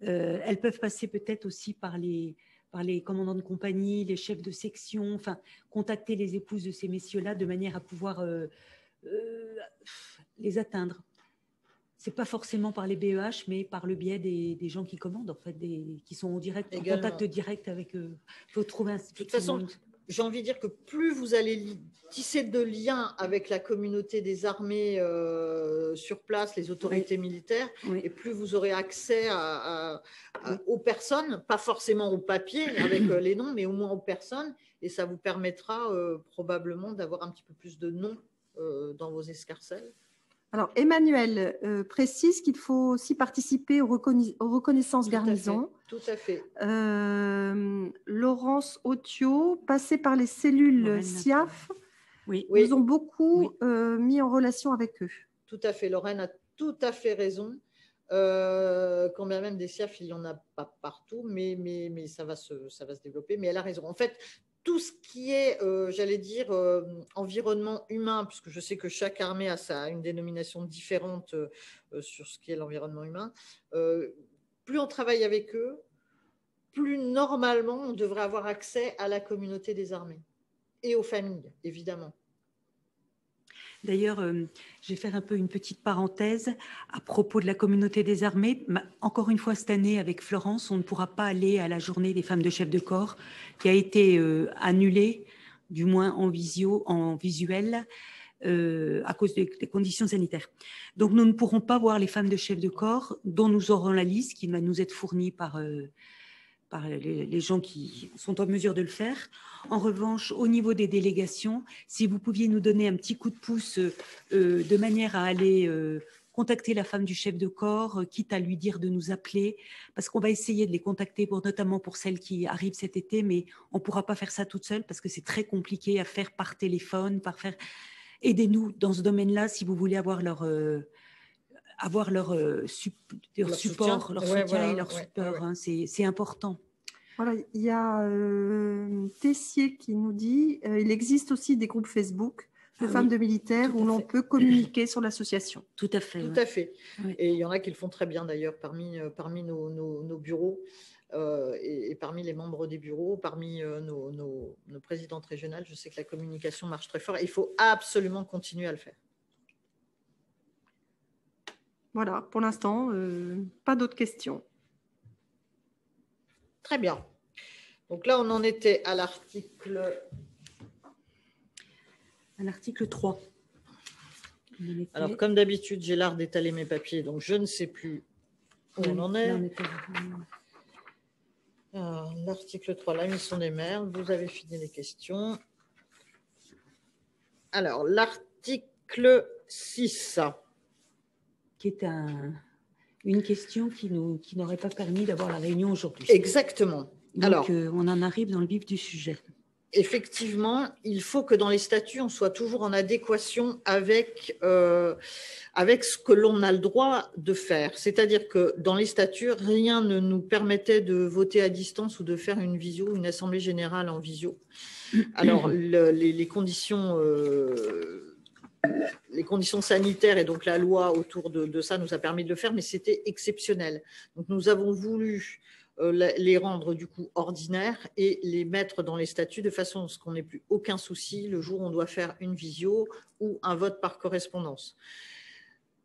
elles peuvent passer peut-être aussi par les commandants de compagnie, les chefs de section, enfin, contacter les épouses de ces messieurs-là de manière à pouvoir les atteindre. Ce n'est pas forcément par les BEH, mais par le biais des gens qui commandent, en fait, qui sont en contact direct avec eux. Il faut trouver un... De toute façon, j'ai envie de dire que plus vous allez tisser de liens avec la communauté des armées sur place, les autorités militaires, et plus vous aurez accès aux personnes, pas forcément au papier avec les noms, mais au moins aux personnes, et ça vous permettra probablement d'avoir un petit peu plus de noms dans vos escarcelles. Alors, Emmanuel précise qu'il faut aussi participer aux reconnaissances garnison. Tout à fait. Laurence Autio, passée par les cellules SIAF, nous ont beaucoup mis en relation avec eux. Tout à fait. Lorraine a tout à fait raison. Quand bien même des SIAF, il n'y en a pas partout, mais ça va se développer. Mais elle a raison. En fait, tout ce qui est, j'allais dire, environnement humain, puisque je sais que chaque armée a une dénomination différente sur ce qui est l'environnement humain, plus on travaille avec eux, plus normalement on devrait avoir accès à la communauté des armées et aux familles, évidemment. D'ailleurs, je vais faire un peu une petite parenthèse à propos de la communauté des armées. Encore une fois, cette année, avec Florence, on ne pourra pas aller à la journée des femmes de chef de corps qui a été annulée, du moins en visuel, à cause des conditions sanitaires. Donc, nous ne pourrons pas voir les femmes de chef de corps dont nous aurons la liste qui va nous être fournie par les gens qui sont en mesure de le faire. En revanche, au niveau des délégations, si vous pouviez nous donner un petit coup de pouce de manière à aller contacter la femme du chef de corps, quitte à lui dire de nous appeler, parce qu'on va essayer de les contacter, notamment pour celles qui arrivent cet été, mais on ne pourra pas faire ça toute seule parce que c'est très compliqué à faire par téléphone, Aidez-nous dans ce domaine-là si vous voulez avoir leur support, leur soutien et leur support. Hein, c'est important. Voilà, il y a Tessier qui nous dit il existe aussi des groupes Facebook de femmes de militaires où l'on peut communiquer sur l'association. Tout à fait. Tout à fait. Oui. Et il y en a qui le font très bien d'ailleurs parmi nos bureaux et parmi les membres des bureaux, parmi nos présidentes régionales. Je sais que la communication marche très fort et il faut absolument continuer à le faire. Voilà, pour l'instant, pas d'autres questions. Très bien. Donc là, on en était à l'article 3. Alors, comme d'habitude, j'ai l'art d'étaler mes papiers, donc je ne sais plus où on en est. L'article 3, la mission des maires. Vous avez fini les questions. Alors, l'article 6. Qui est une question qui n'aurait pas permis d'avoir la réunion aujourd'hui. Exactement. Donc, alors, on en arrive dans le vif du sujet. Effectivement, il faut que dans les statuts, on soit toujours en adéquation avec ce que l'on a le droit de faire. C'est-à-dire que dans les statuts, rien ne nous permettait de voter à distance ou de faire une assemblée générale en visio. Alors, les conditions sanitaires et donc la loi autour de ça nous a permis de le faire, mais c'était exceptionnel. Donc, nous avons voulu les rendre du coup ordinaires et les mettre dans les statuts de façon à ce qu'on n'ait plus aucun souci le jour où on doit faire une visio ou un vote par correspondance.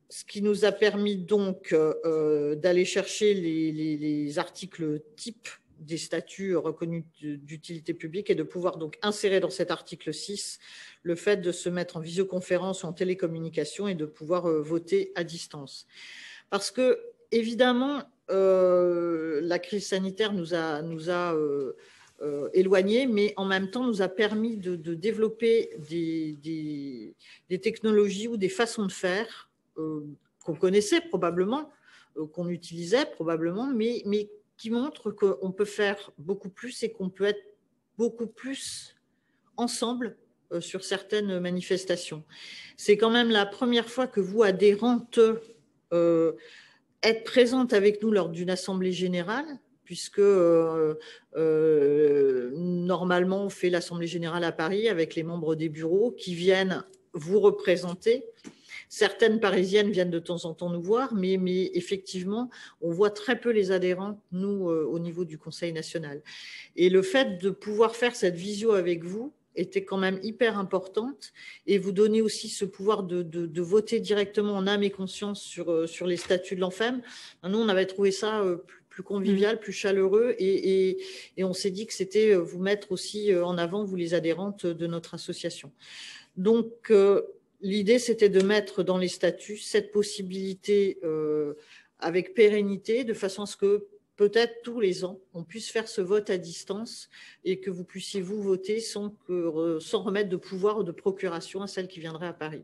Ce qui nous a permis donc d'aller chercher les articles types des statuts reconnus d'utilité publique et de pouvoir donc insérer dans cet article 6 le fait de se mettre en visioconférence ou en télécommunication et de pouvoir voter à distance. Parce que, évidemment, la crise sanitaire nous a éloignés, mais en même temps nous a permis de développer des technologies ou des façons de faire qu'on connaissait probablement, qu'on utilisait probablement, mais qui montrent qu'on peut faire beaucoup plus et qu'on peut être beaucoup plus ensemble sur certaines manifestations. C'est quand même la première fois que vous, adhérentes, êtes présentes avec nous lors d'une assemblée générale, puisque normalement on fait l'assemblée générale à Paris avec les membres des bureaux qui viennent vous représenter. Certaines parisiennes viennent de temps en temps nous voir, mais effectivement, on voit très peu les adhérents, nous, au niveau du Conseil national. Et le fait de pouvoir faire cette visio avec vous était quand même hyper importante et vous donner aussi ce pouvoir de voter directement en âme et conscience sur les statuts de l'ANFEM. Nous, on avait trouvé ça plus convivial, plus chaleureux et on s'est dit que c'était vous mettre aussi en avant, vous les adhérentes de notre association. Donc, l'idée, c'était de mettre dans les statuts cette possibilité avec pérennité, de façon à ce que peut-être tous les ans, on puisse faire ce vote à distance et que vous puissiez vous voter sans remettre de pouvoir ou de procuration à celle qui viendrait à Paris.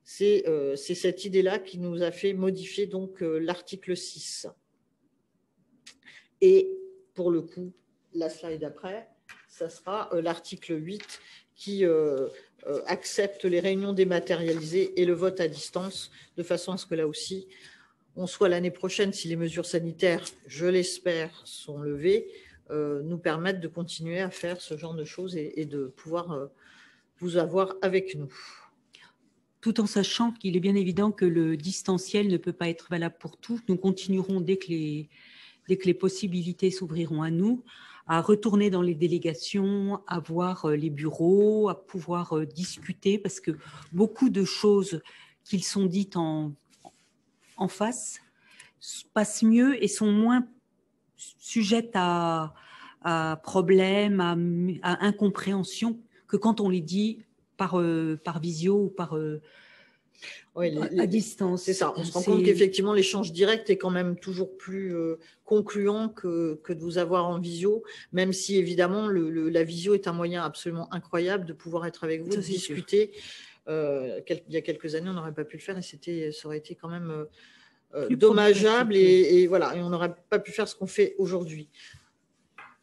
C'est cette idée-là qui nous a fait modifier donc l'article 6. Et pour le coup, la slide après, ça sera l'article 8 qui accepte les réunions dématérialisées et le vote à distance, de façon à ce que là aussi, on soit l'année prochaine, si les mesures sanitaires, je l'espère, sont levées, nous permettent de continuer à faire ce genre de choses et de pouvoir vous avoir avec nous. Tout en sachant qu'il est bien évident que le distanciel ne peut pas être valable pour tous. Nous continuerons, dès que les possibilités s'ouvriront à nous, à retourner dans les délégations, à voir les bureaux, à pouvoir discuter, parce que beaucoup de choses qui sont dites en face passent mieux et sont moins sujettes à problèmes, à incompréhension que quand on les dit par visio ou par à distance. C'est ça, on se rend compte qu'effectivement l'échange direct est quand même toujours plus concluant que de vous avoir en visio, même si évidemment la visio est un moyen absolument incroyable de pouvoir être avec vous, de discuter. Il y a quelques années, on n'aurait pas pu le faire et ça aurait été quand même dommageable et voilà, et on n'aurait pas pu faire ce qu'on fait aujourd'hui.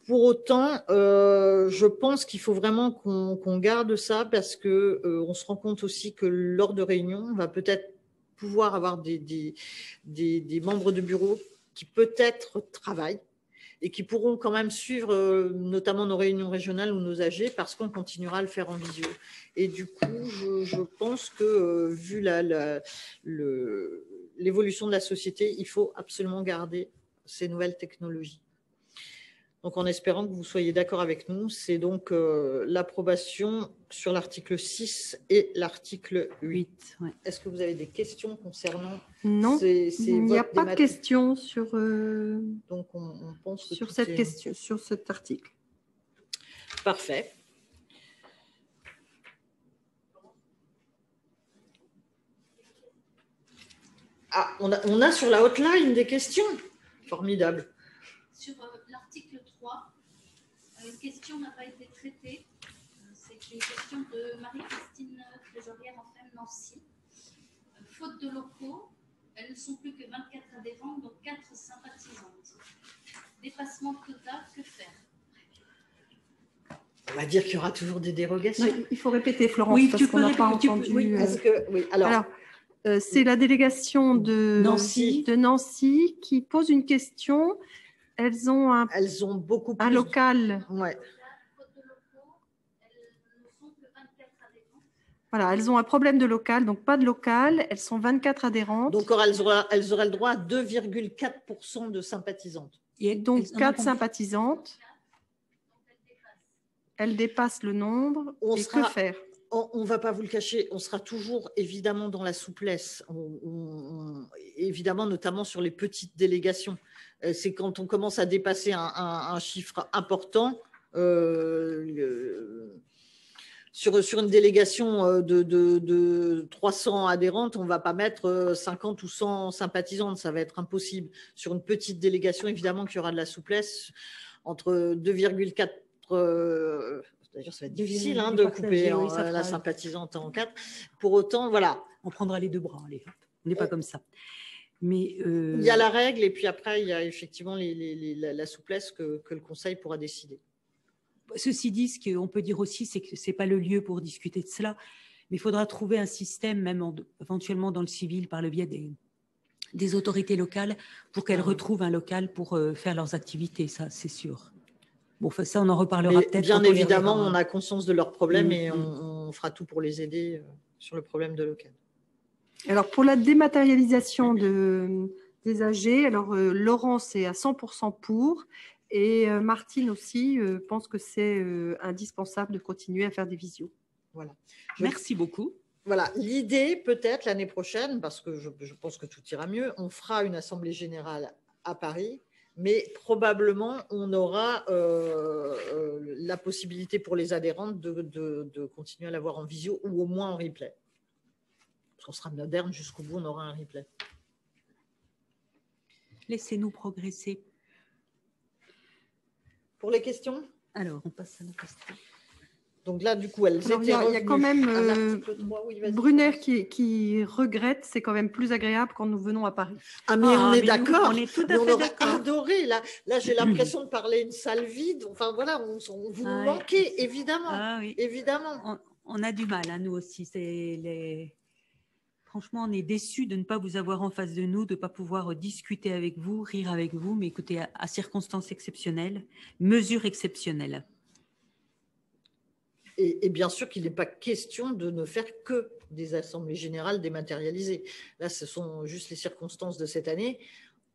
Pour autant, je pense qu'il faut vraiment qu'on garde ça parce qu'on se rend compte aussi que lors de réunions, on va peut-être pouvoir avoir des membres de bureau qui peut-être travaillent et qui pourront quand même suivre notamment nos réunions régionales ou nos AG parce qu'on continuera à le faire en visio. Et du coup, je pense que vu l'évolution de la société, il faut absolument garder ces nouvelles technologies. Donc, en espérant que vous soyez d'accord avec nous, c'est donc l'approbation sur l'article 6 et l'article 8. Ouais. Est-ce que vous avez des questions concernant Non, il n'y a pas de questions sur, donc on pense que sur cette question, sur cet article. Parfait. Ah, on a sur la hotline des questions. Formidable. Sur l'article 3, une question n'a pas été traitée. C'est une question de Marie-Christine, trésorière en FEM Nancy. Faute de locaux, elles ne sont plus que 24 adhérents, donc 4 sympathisantes. Dépassement de quota, que faire? On va dire qu'il y aura toujours des dérogations. Oui, il faut répéter, Florence, oui, parce qu'on n'a pas entendu. Oui, parce que, oui, alors c'est la délégation de Nancy qui pose une question. Elles ont beaucoup plus un local. Ouais. Voilà, elles ont un problème de local, donc pas de local. Elles sont 24 adhérentes. Donc, elles auraient le droit à 2,4% de sympathisantes. Donc, 4 sympathisantes. Elles dépassent le nombre. Que faire? On ne va pas vous le cacher, on sera toujours évidemment dans la souplesse, évidemment notamment sur les petites délégations. C'est quand on commence à dépasser un chiffre important, sur une délégation de 300 adhérentes, on ne va pas mettre 50 ou 100 sympathisantes, ça va être impossible. Sur une petite délégation, évidemment qu'il y aura de la souplesse, entre 2,4... D'ailleurs, ça va être difficile de couper la sympathisante en 4. Pour autant, voilà. On prendra les deux bras. Allez. On n'est pas comme ça. Mais il y a la règle et puis après, il y a effectivement la souplesse que le Conseil pourra décider. Ceci dit, ce qu'on peut dire aussi, c'est que ce n'est pas le lieu pour discuter de cela, mais il faudra trouver un système, même éventuellement dans le civil, par le biais des autorités locales, pour qu'elles retrouvent un local pour faire leurs activités, ça c'est sûr. Bon, ça, on en reparlera peut-être. Bien évidemment, on a conscience de leurs problèmes et on fera tout pour les aider sur le problème de local. Alors, pour la dématérialisation des AG, alors Laurence est à 100% pour et Martine aussi pense que c'est indispensable de continuer à faire des visios. Voilà. Merci beaucoup. Voilà, l'idée peut-être l'année prochaine, parce que je pense que tout ira mieux, on fera une assemblée générale à Paris. Mais probablement, on aura la possibilité pour les adhérentes de continuer à l'avoir en visio ou au moins en replay. Parce qu'on sera moderne jusqu'au bout, on aura un replay. Laissez-nous progresser. Pour les questions? Alors, on passe à nos questions. Donc là, du coup, elles étaient revenues. Il y a quand même 3, oui, Brunner qui regrette, c'est quand même plus agréable quand nous venons à Paris. Ah, mais on est d'accord. On est tout à fait on aurait d'accord. adoré. Là j'ai l'impression de parler une salle vide. Enfin, voilà, vous nous manquez, évidemment. Ah, oui. Évidemment. On a du mal, nous aussi. Franchement, on est déçus de ne pas vous avoir en face de nous, de ne pas pouvoir discuter avec vous, rire avec vous, mais écoutez, à circonstances exceptionnelles, mesures exceptionnelles. Et bien sûr qu'il n'est pas question de ne faire que des assemblées générales dématérialisées. Là, ce sont juste les circonstances de cette année.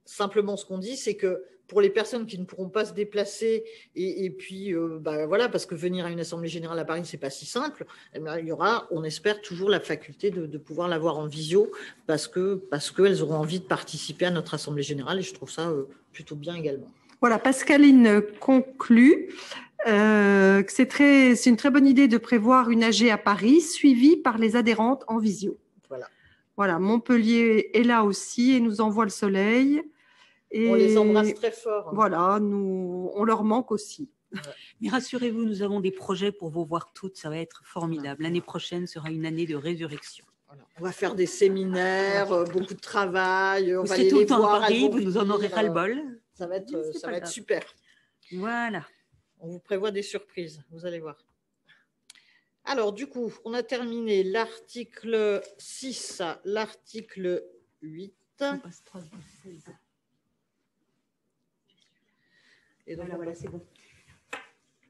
Simplement, ce qu'on dit, c'est que pour les personnes qui ne pourront pas se déplacer, et puis, voilà, parce que venir à une assemblée générale à Paris, ce n'est pas si simple, il y aura, on espère, toujours la faculté de pouvoir l'avoir en visio, parce qu'elles auront envie de participer à notre assemblée générale, et je trouve ça plutôt bien également. Voilà, Pascaline conclut. C'est une très bonne idée de prévoir une AG à Paris suivie par les adhérentes en visio. Voilà, Montpellier est là aussi et nous envoie le soleil. Et on les embrasse très fort. Voilà, on leur manque aussi. Mais rassurez-vous, nous avons des projets pour vous voir toutes, ça va être formidable. L'année prochaine sera une année de résurrection. Voilà. On va faire des séminaires, beaucoup de travail. Vous va serez aller tout le les temps voir, à Paris, vous nous en aurez ras-le-bol. Ça va être super. Voilà. On vous prévoit des surprises, vous allez voir. Alors, du coup, on a terminé l'article 6, l'article 8. On passe 3, 12, 16. Et donc, voilà, c'est bon.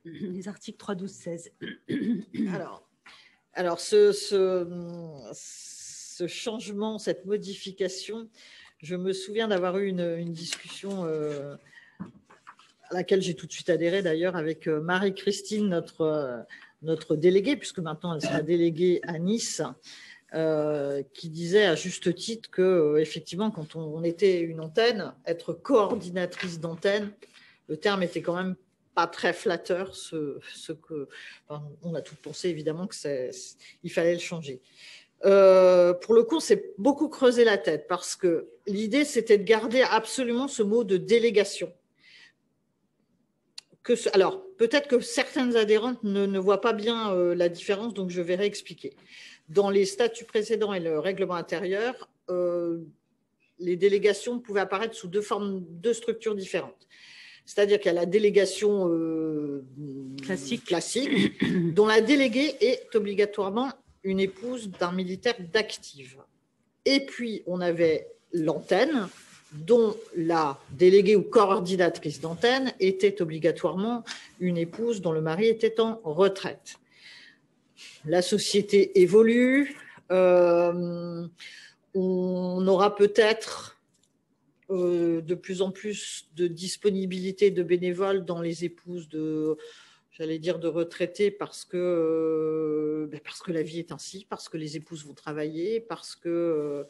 Les articles 3, 12, 16. Alors ce changement, cette modification, je me souviens d'avoir eu une discussion à laquelle j'ai tout de suite adhéré d'ailleurs avec Marie-Christine, notre déléguée, puisque maintenant elle sera déléguée à Nice, qui disait à juste titre que effectivement, quand on était une antenne, être coordinatrice d'antenne, le terme était quand même pas très flatteur. On a tout pensé évidemment qu'il fallait le changer. Pour le coup, c'est beaucoup creusé la tête parce que l'idée, c'était de garder absolument ce mot de délégation. Alors, peut-être que certaines adhérentes ne voient pas bien la différence, donc je vais réexpliquer. Dans les statuts précédents et le règlement intérieur, les délégations pouvaient apparaître sous deux structures différentes. C'est-à-dire qu'il y a la délégation classique, dont la déléguée est obligatoirement une épouse d'un militaire d'active. Et puis, on avait l'antenne, dont la déléguée ou coordinatrice d'antenne était obligatoirement une épouse dont le mari était en retraite. La société évolue, on aura peut-être de plus en plus de disponibilité de bénévoles dans les épouses de, j'allais dire, de retraités parce que la vie est ainsi, parce que les épouses vont travailler, parce que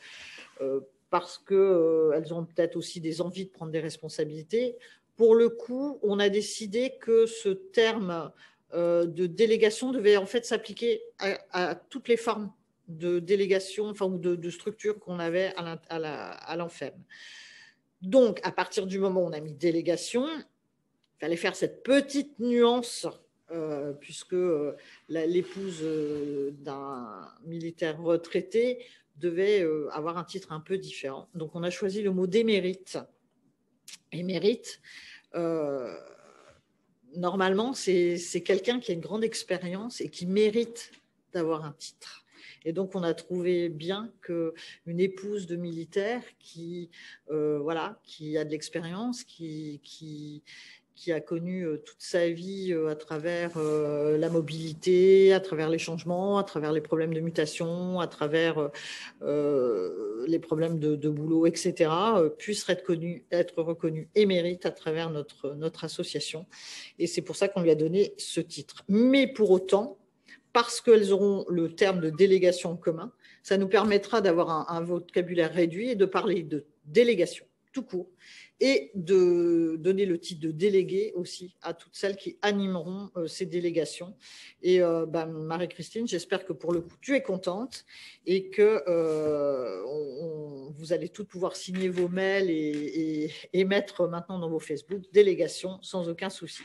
elles ont peut-être aussi des envies de prendre des responsabilités. Pour le coup, on a décidé que ce terme de délégation devait en fait s'appliquer à toutes les formes de délégation, enfin, ou de structure qu'on avait à l'ANFEM. Donc, à partir du moment où on a mis délégation, il fallait faire cette petite nuance, puisque l'épouse d'un militaire retraité devait avoir un titre un peu différent. Donc, on a choisi le mot d'émérite. Émérite, normalement, c'est quelqu'un qui a une grande expérience et qui mérite d'avoir un titre. Et donc, on a trouvé bien qu'une épouse de militaire qui a de l'expérience, qui a connu toute sa vie à travers la mobilité, à travers les changements, à travers les problèmes de mutation, à travers les problèmes de boulot, etc., puisse être reconnue émérite à travers notre association. Et c'est pour ça qu'on lui a donné ce titre. Mais pour autant, parce qu'elles auront le terme de délégation en commun, ça nous permettra d'avoir un vocabulaire réduit et de parler de délégation tout court et de donner le titre de délégué aussi à toutes celles qui animeront ces délégations. Et Marie-Christine, j'espère que pour le coup, tu es contente et que vous allez toutes pouvoir signer vos mails et mettre maintenant dans vos Facebook délégation sans aucun souci.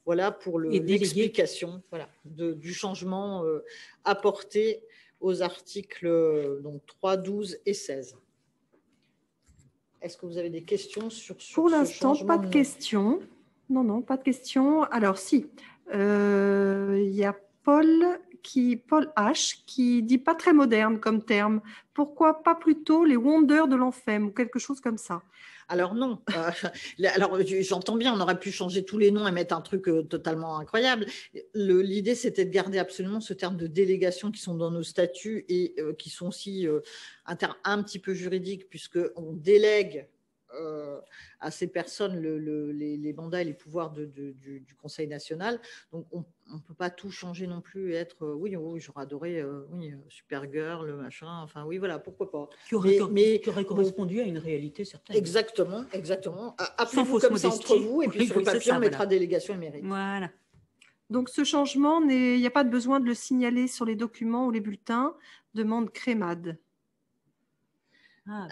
Voilà pour l'explication du changement apporté aux articles donc 3, 12 et 16. Est-ce que vous avez des questions sur ce changement? Pour l'instant, pas de questions. Non, pas de questions. Alors, si. Il y a Paul H qui dit pas très moderne comme terme. Pourquoi pas plutôt les Wonders de l'Anfem ou quelque chose comme ça? Alors non, alors j'entends bien, on aurait pu changer tous les noms et mettre un truc totalement incroyable. L'idée, c'était de garder absolument ce terme de délégation qui sont dans nos statuts et qui sont aussi un terme un petit peu juridique puisqu'on délègue à ces personnes les mandats et les pouvoirs du Conseil national. Donc, on ne peut pas tout changer non plus et être, oui, j'aurais adoré, Supergirl, machin, enfin, oui, voilà, pourquoi pas. Qui aurait correspondu à une réalité certaine. Exactement. Appelez-vous comme ça entre vous et puis sur le papier, on mettra délégation émérite. Voilà. Donc, ce changement, il n'y a pas de besoin de le signaler sur les documents ou les bulletins, demande Crémade.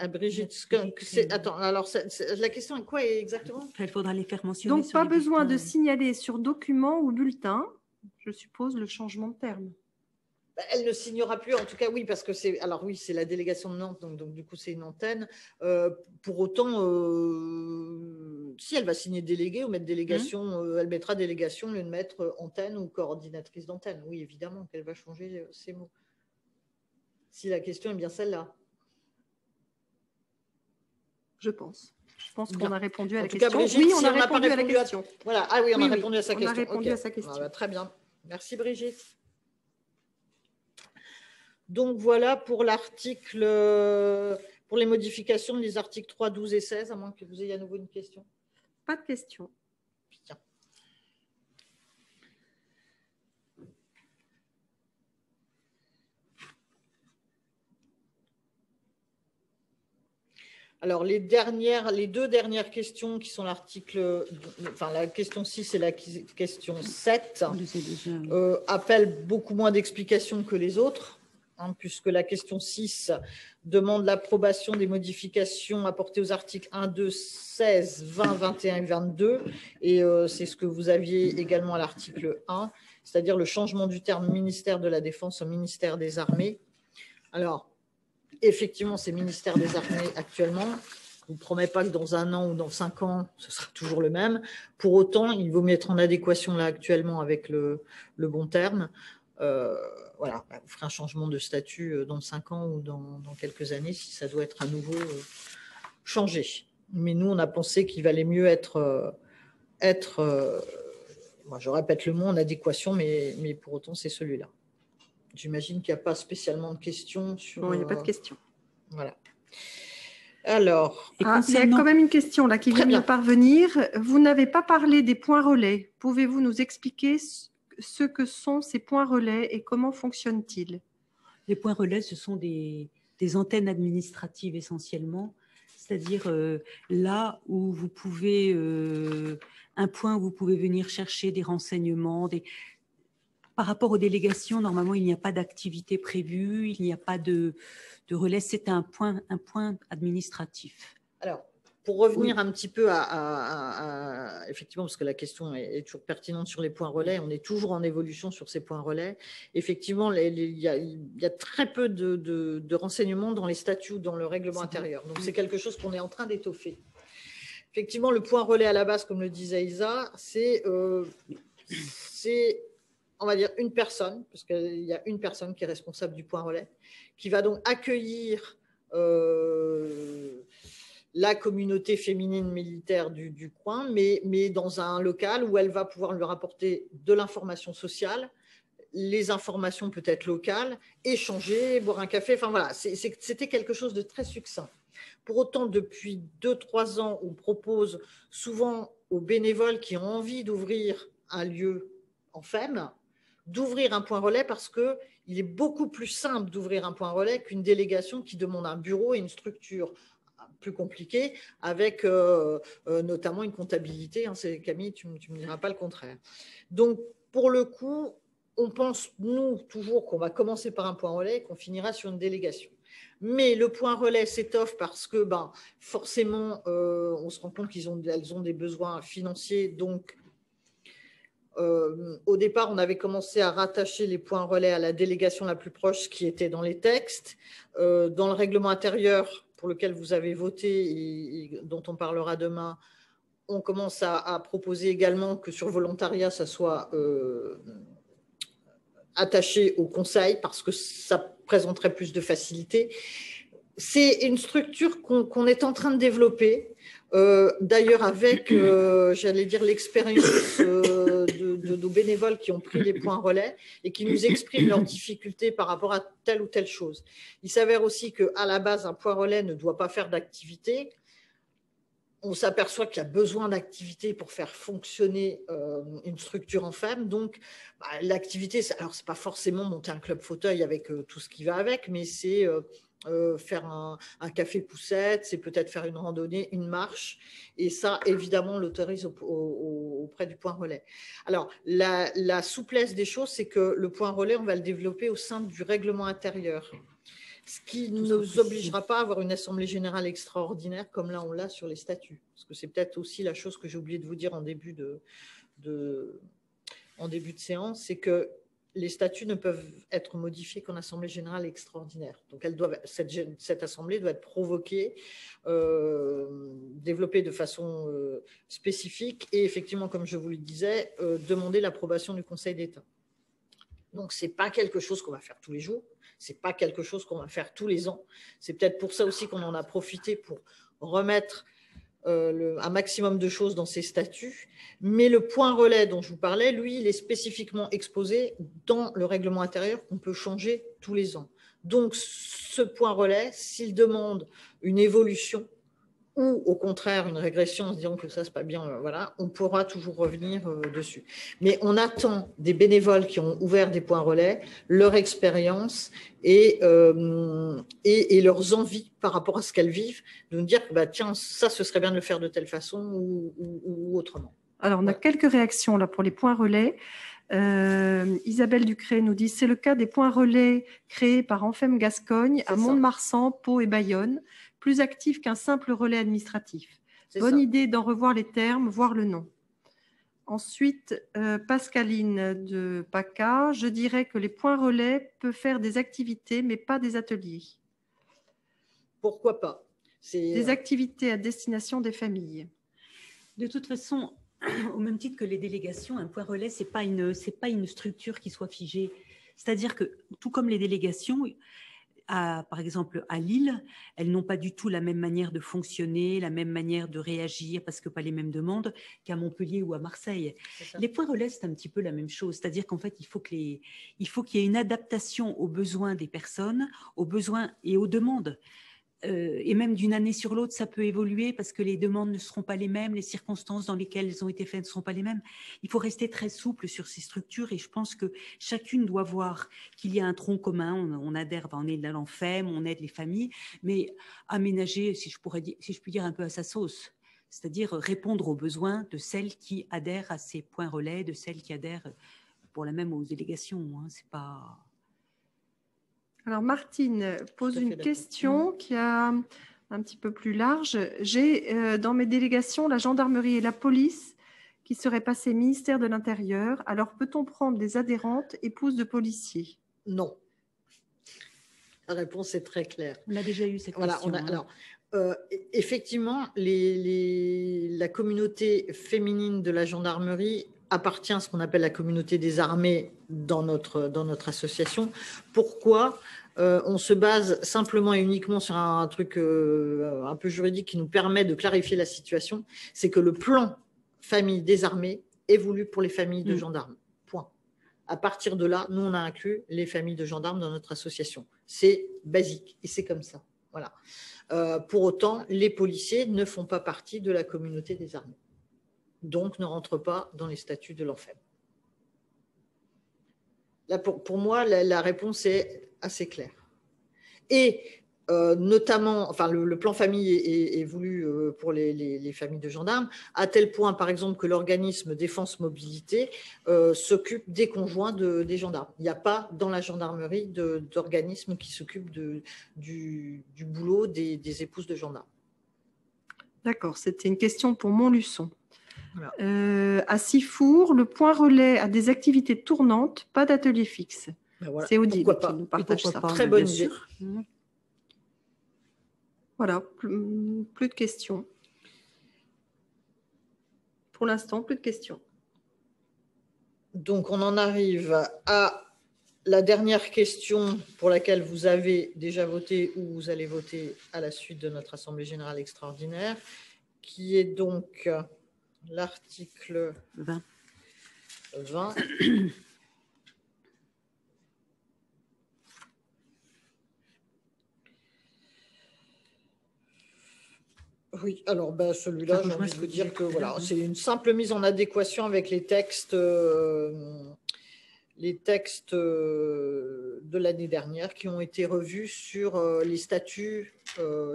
Brigitte, attends, alors la question est quoi exactement? Il faudra les faire mentionner. Donc, pas besoin de signaler sur document ou bulletin, je suppose, le changement de terme. Elle ne signera plus, en tout cas, oui, parce que c'est la délégation de Nantes, donc du coup, c'est une antenne. Pour autant, si elle va signer délégué ou mettre délégation, elle mettra délégation au lieu de mettre antenne ou coordinatrice d'antenne. Oui, évidemment qu'elle va changer ces mots. Si la question est bien celle-là. Je pense qu'on a répondu à la question. Brigitte, oui, on a répondu à la question. Voilà. Ah oui, on a répondu à sa question. On a répondu à sa question. Ah, très bien. Merci Brigitte. Donc voilà pour l'article, pour les modifications des articles 3, 12 et 16, à moins que vous ayez à nouveau une question. Pas de question. Bien. Alors, les deux dernières questions qui sont l'article, enfin la question 6 et la question 7, appellent beaucoup moins d'explications que les autres, puisque la question 6 demande l'approbation des modifications apportées aux articles 1, 2, 16, 20, 21 et 22, et c'est ce que vous aviez également à l'article 1, c'est-à-dire le changement du terme ministère de la Défense au ministère des Armées. Alors, effectivement, c'est ministère des Armées actuellement. Je ne vous promets pas que dans 1 an ou dans 5 ans, ce sera toujours le même. Pour autant, il vaut mettre en adéquation là actuellement avec le bon terme. Voilà, vous ferez un changement de statut dans 5 ans ou dans quelques années si ça doit être à nouveau changé. Mais nous, on a pensé qu'il valait mieux être moi, je répète le mot en adéquation, mais pour autant, c'est celui-là. J'imagine qu'il n'y a pas spécialement de questions sur… Non, il n'y a pas de questions. Voilà. Alors, il y a quand même une question là qui vient de parvenir. Vous n'avez pas parlé des points relais. Pouvez-vous nous expliquer ce que sont ces points relais et comment fonctionnent-ils? Les points relais, ce sont des antennes administratives essentiellement, c'est-à-dire là où vous pouvez, un point où vous pouvez venir chercher des renseignements. Par rapport aux délégations, normalement, il n'y a pas d'activité prévue, il n'y a pas de relais, c'est un point administratif. Alors, pour revenir un petit peu effectivement, parce que la question est toujours pertinente sur les points relais, on est toujours en évolution sur ces points relais. Effectivement, il y a très peu de renseignements dans les statuts ou dans le règlement intérieur. Donc, c'est quelque chose qu'on est en train d'étoffer. Effectivement, le point relais à la base, comme le disait Isa, c'est, on va dire, une personne, parce qu'il y a une personne qui est responsable du point relais, qui va donc accueillir la communauté féminine militaire du coin, mais dans un local où elle va pouvoir lui rapporter de l'information sociale, les informations peut-être locales, échanger, boire un café, enfin voilà, c'était quelque chose de très succinct. Pour autant, depuis 2-3 ans, on propose souvent aux bénévoles qui ont envie d'ouvrir un lieu en FEM, d'ouvrir un point relais parce qu'il est beaucoup plus simple d'ouvrir un point relais qu'une délégation qui demande un bureau et une structure plus compliquée avec notamment une comptabilité. Hein, Camille, tu ne me diras pas le contraire. Donc, pour le coup, on pense, nous, toujours qu'on va commencer par un point relais et qu'on finira sur une délégation. Mais le point relais s'étoffe parce que forcément, on se rend compte qu'elles ont des besoins financiers. Donc, au départ, on avait commencé à rattacher les points relais à la délégation la plus proche qui était dans les textes. Dans le règlement intérieur pour lequel vous avez voté et dont on parlera demain, on commence à proposer également que sur volontariat, ça soit attaché au conseil parce que ça présenterait plus de facilité. C'est une structure qu'on est en train de développer, d'ailleurs avec, j'allais dire, l'expérience de nos bénévoles qui ont pris les points relais et qui nous expriment leurs difficultés par rapport à telle ou telle chose. Il s'avère aussi qu'à la base, un point relais ne doit pas faire d'activité. On s'aperçoit qu'il y a besoin d'activité pour faire fonctionner une structure en FEM. Donc, l'activité, alors ce n'est pas forcément monter un club fauteuil avec tout ce qui va avec, mais c'est faire un café poussette, c'est peut-être faire une randonnée, une marche. Et ça, évidemment, on l'autorise auprès du point relais. Alors, la souplesse des choses, c'est que le point relais, on va le développer au sein du règlement intérieur. Ce qui ne nous obligera pas à avoir une assemblée générale extraordinaire comme là on l'a sur les statuts. Parce que c'est peut-être aussi la chose que j'ai oublié de vous dire en début de séance, c'est que les statuts ne peuvent être modifiés qu'en assemblée générale extraordinaire. Donc cette assemblée doit être provoquée, développée de façon spécifique et effectivement, comme je vous le disais, demander l'approbation du Conseil d'État. Donc, ce n'est pas quelque chose qu'on va faire tous les jours. Ce n'est pas quelque chose qu'on va faire tous les ans. C'est peut-être pour ça aussi qu'on en a profité pour remettre un maximum de choses dans ces statuts. Mais le point relais dont je vous parlais, lui, il est spécifiquement exposé dans le règlement intérieur qu'on peut changer tous les ans. Donc, ce point relais, s'il demande une évolution ou au contraire une régression en se disant que ça, c'est pas bien, voilà, on pourra toujours revenir dessus. Mais on attend des bénévoles qui ont ouvert des points relais, leur expérience et leurs envies par rapport à ce qu'elles vivent, de nous dire, tiens, ça, ce serait bien de le faire de telle façon ou autrement. Alors, on a quelques réactions là pour les points relais. Isabelle Ducré nous dit « C'est le cas des points relais créés par Enfem Gascogne à Mont-de-Marsan, Pau et Bayonne, plus actifs qu'un simple relais administratif. Bonne idée d'en revoir les termes, voire le nom. » Ensuite, Pascaline de PACA, « Je dirais que les points relais peuvent faire des activités, mais pas des ateliers. » Pourquoi pas? Des activités à destination des familles. De toute façon, au même titre que les délégations, un point relais, ce n'est pas une structure qui soit figée. C'est-à-dire que, tout comme les délégations, par exemple à Lille, elles n'ont pas du tout la même manière de fonctionner, la même manière de réagir, parce que pas les mêmes demandes qu'à Montpellier ou à Marseille. Les points relais, c'est un petit peu la même chose. C'est-à-dire qu'en fait, il faut qu'il y ait une adaptation aux besoins des personnes, aux besoins et aux demandes. et même d'une année sur l'autre, ça peut évoluer parce que les demandes ne seront pas les mêmes, les circonstances dans lesquelles elles ont été faites ne seront pas les mêmes. Il faut rester très souple sur ces structures et je pense que chacune doit voir qu'il y a un tronc commun. On adhère, on est dans l'ANFEM, on aide les familles, mais aménager, si je puis dire, un peu à sa sauce. C'est-à-dire répondre aux besoins de celles qui adhèrent à ces points relais, de celles qui adhèrent pour la même aux délégations. Hein, c'est pas... Alors, Martine pose une question qui est un petit peu plus large. J'ai dans mes délégations la gendarmerie et la police qui seraient passées ministère de l'Intérieur. Alors, peut-on prendre des adhérentes épouses de policiers? Non. La réponse est très claire. On a déjà eu cette question. Alors, effectivement, la communauté féminine de la gendarmerie appartient à ce qu'on appelle la communauté des armées dans notre association. Pourquoi on se base simplement et uniquement sur un truc un peu juridique qui nous permet de clarifier la situation, c'est que le plan famille des armées est voulu pour les familles de gendarmes. Point. À partir de là, nous, on a inclus les familles de gendarmes dans notre association. C'est basique et c'est comme ça. Voilà. Pour autant, les policiers ne font pas partie de la communauté des armées. Donc ne rentrent pas dans les statuts de l'ANFEM. Là, pour moi, la réponse est assez claire. Et notamment, enfin, le plan famille est voulu pour les familles de gendarmes, à tel point, par exemple, que l'organisme Défense Mobilité s'occupe des conjoints des gendarmes. Il n'y a pas dans la gendarmerie d'organisme qui s'occupe du boulot des épouses de gendarmes. D'accord, c'était une question pour Montluçon. Voilà. À Sifour, le point relais a des activités tournantes, pas d'atelier fixe. Ben voilà. C'est Odile qui nous partage ça. Très bonne idée. Voilà, plus de questions. Pour l'instant, plus de questions. Donc, on en arrive à la dernière question pour laquelle vous avez déjà voté ou vous allez voter à la suite de notre Assemblée générale extraordinaire, qui est donc l'article 20. Oui, alors celui-là, j'ai envie de vous dire que voilà, c'est une simple mise en adéquation avec les textes de l'année dernière qui ont été revus sur les statuts,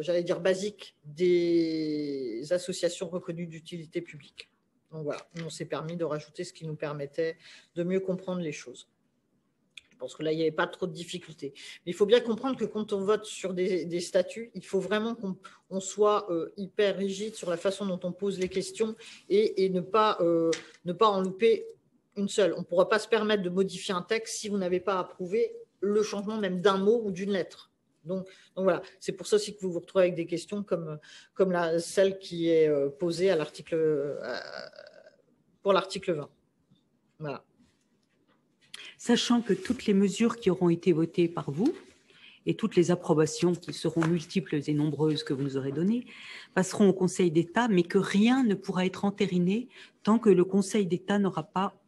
j'allais dire basiques, des associations reconnues d'utilité publique. Donc voilà, on s'est permis de rajouter ce qui nous permettait de mieux comprendre les choses. Je pense que là, il n'y avait pas trop de difficultés. Mais il faut bien comprendre que quand on vote sur des statuts, il faut vraiment qu'on soit hyper rigide sur la façon dont on pose les questions et ne pas en louper une seule. On ne pourra pas se permettre de modifier un texte si vous n'avez pas approuvé le changement même d'un mot ou d'une lettre. Donc voilà, c'est pour ça aussi que vous vous retrouvez avec des questions comme celle qui est posée à pour l'article 20. Voilà. Sachant que toutes les mesures qui auront été votées par vous et toutes les approbations qui seront multiples et nombreuses que vous nous aurez données passeront au Conseil d'État, mais que rien ne pourra être entériné tant que le Conseil d'État n'aura pas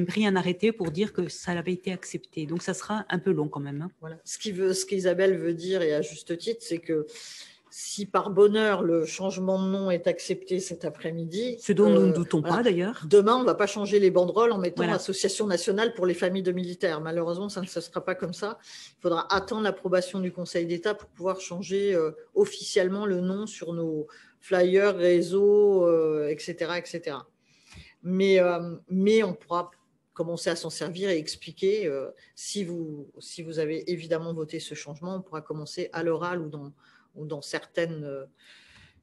pris un arrêté pour dire que ça avait été accepté. Donc, ça sera un peu long quand même. Hein. Voilà. Ce qu'Isabelle veut dire, et à juste titre, c'est que si par bonheur le changement de nom est accepté cet après-midi, ce dont nous ne doutons pas d'ailleurs. Demain, on ne va pas changer les banderoles en mettant Association nationale pour les familles de militaires. Malheureusement, ça ne sera pas comme ça. Il faudra attendre l'approbation du Conseil d'État pour pouvoir changer officiellement le nom sur nos flyers, réseaux, etc., etc. Mais on pourra commencer à s'en servir et expliquer. Si vous avez évidemment voté ce changement, on pourra commencer à l'oral ou dans certaines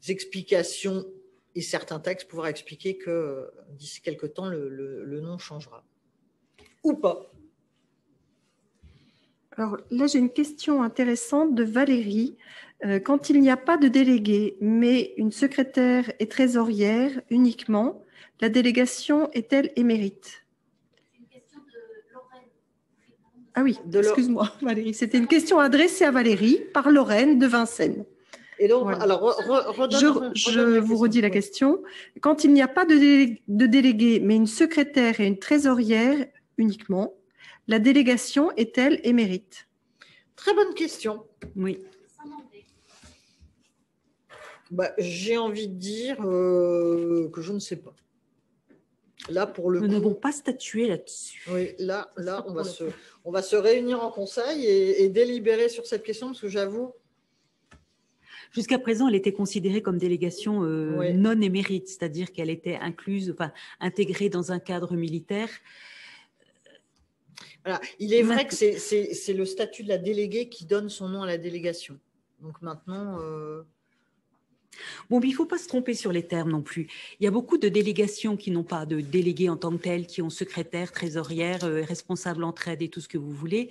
explications et certains textes, pouvoir expliquer que d'ici quelque temps, le nom changera. Ou pas. Alors là, j'ai une question intéressante de Valérie. Quand il n'y a pas de délégué, mais une secrétaire et trésorière uniquement, la délégation est-elle émérite? C'est une question de Lorraine. Ah oui, excuse-moi Valérie. C'était une question adressée à Valérie par Lorraine de Vincennes. Et donc, voilà. Alors, je vous redis la question. Quand il n'y a pas de délégué, mais une secrétaire et une trésorière uniquement, la délégation est-elle émérite? Très bonne question. Oui. J'ai envie de dire que je ne sais pas. Là, pour le Nous coup, n'avons pas statué là-dessus. oui, là on va se réunir en conseil et délibérer sur cette question, parce que j'avoue… Jusqu'à présent, elle était considérée comme délégation Oui. non émérite, c'est-à-dire qu'elle était incluse, enfin, intégrée dans un cadre militaire. Voilà. Il est vrai que c'est le statut de la déléguée qui donne son nom à la délégation. Donc maintenant… Bon, mais il ne faut pas se tromper sur les termes non plus. Il y a beaucoup de délégations qui n'ont pas de délégués en tant que tels, qui ont secrétaire, trésorière, responsable entraide et tout ce que vous voulez.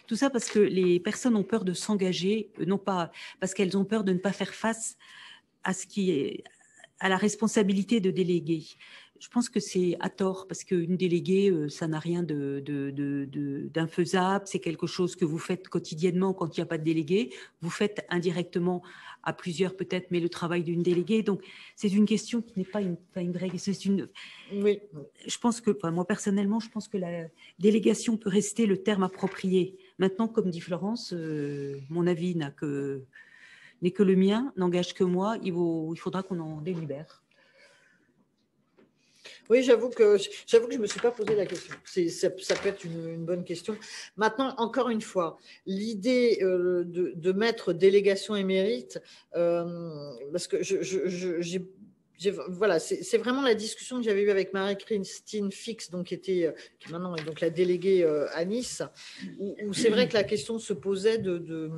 Tout ça parce que les personnes ont peur de s'engager, non pas parce qu'elles ont peur de ne pas faire face à ce qui est à la responsabilité de déléguer. Je pense que c'est à tort, parce qu'une déléguée, ça n'a rien d'infaisable, c'est quelque chose que vous faites quotidiennement quand il n'y a pas de délégué, vous faites indirectement à plusieurs peut-être, mais le travail d'une déléguée, donc c'est une question qui n'est pas une vraie question. Oui. Je pense que, moi personnellement, je pense que la délégation peut rester le terme approprié. Maintenant, comme dit Florence, mon avis n'est que le mien, n'engage que moi, il faudra qu'on en délibère. Oui, j'avoue que je ne me suis pas posé la question. Ça peut être une bonne question. Maintenant, encore une fois, l'idée de mettre délégation émérite, parce que voilà, c'est vraiment la discussion que j'avais eue avec Marie-Christine Fix, donc, qui maintenant est donc la déléguée à Nice, où c'est vrai que la question se posait de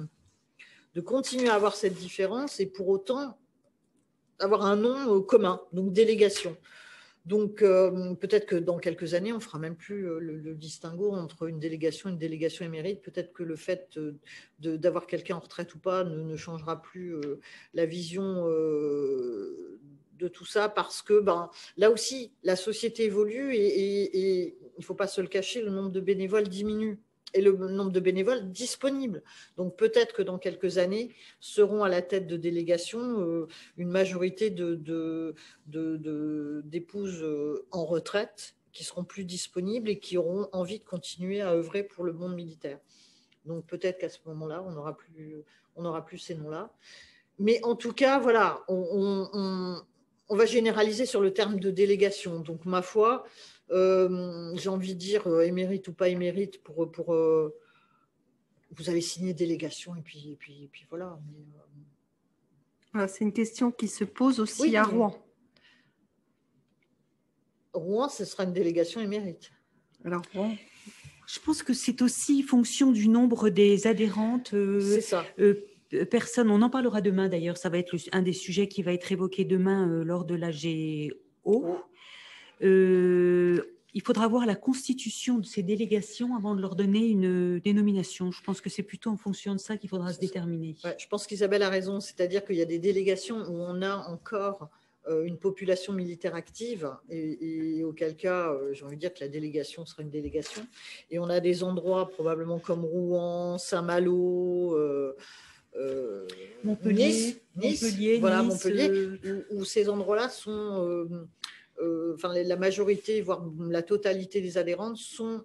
continuer à avoir cette différence et pour autant avoir un nom commun, donc délégation. Donc, peut-être que dans quelques années, on ne fera même plus le distinguo entre une délégation et une délégation émérite. Peut-être que le fait d'avoir quelqu'un en retraite ou pas ne changera plus la vision de tout ça, parce que là aussi, la société évolue et il ne faut pas se le cacher, le nombre de bénévoles diminue et le nombre de bénévoles disponibles. Donc, peut-être que dans quelques années, seront à la tête de délégations une majorité d'épouses en retraite qui seront plus disponibles et qui auront envie de continuer à œuvrer pour le monde militaire. Donc, peut-être qu'à ce moment-là, on n'aura plus ces noms-là. Mais en tout cas, voilà, on va généraliser sur le terme de délégation. Donc, ma foi, j'ai envie de dire émérite ou pas émérite vous avez signé délégation et puis voilà. Voilà, c'est une question qui se pose aussi à Rouen. Rouen, ce sera une délégation émérite. Alors, Rouen. Je pense que c'est aussi fonction du nombre des adhérentes. C'est ça. Personne, on en parlera demain d'ailleurs, ça va être un des sujets qui va être évoqué demain lors de l'AGO. Il faudra voir la constitution de ces délégations avant de leur donner une dénomination. Je pense que c'est plutôt en fonction de ça qu'il faudra se déterminer. Ouais, je pense qu'Isabelle a raison, c'est-à-dire qu'il y a des délégations où on a encore une population militaire active et auquel cas, j'ai envie de dire que la délégation sera une délégation. Et on a des endroits probablement comme Rouen, Saint-Malo, Montpellier, voilà, Nice, Montpellier, où ces endroits-là sont… la majorité, voire la totalité des adhérentes sont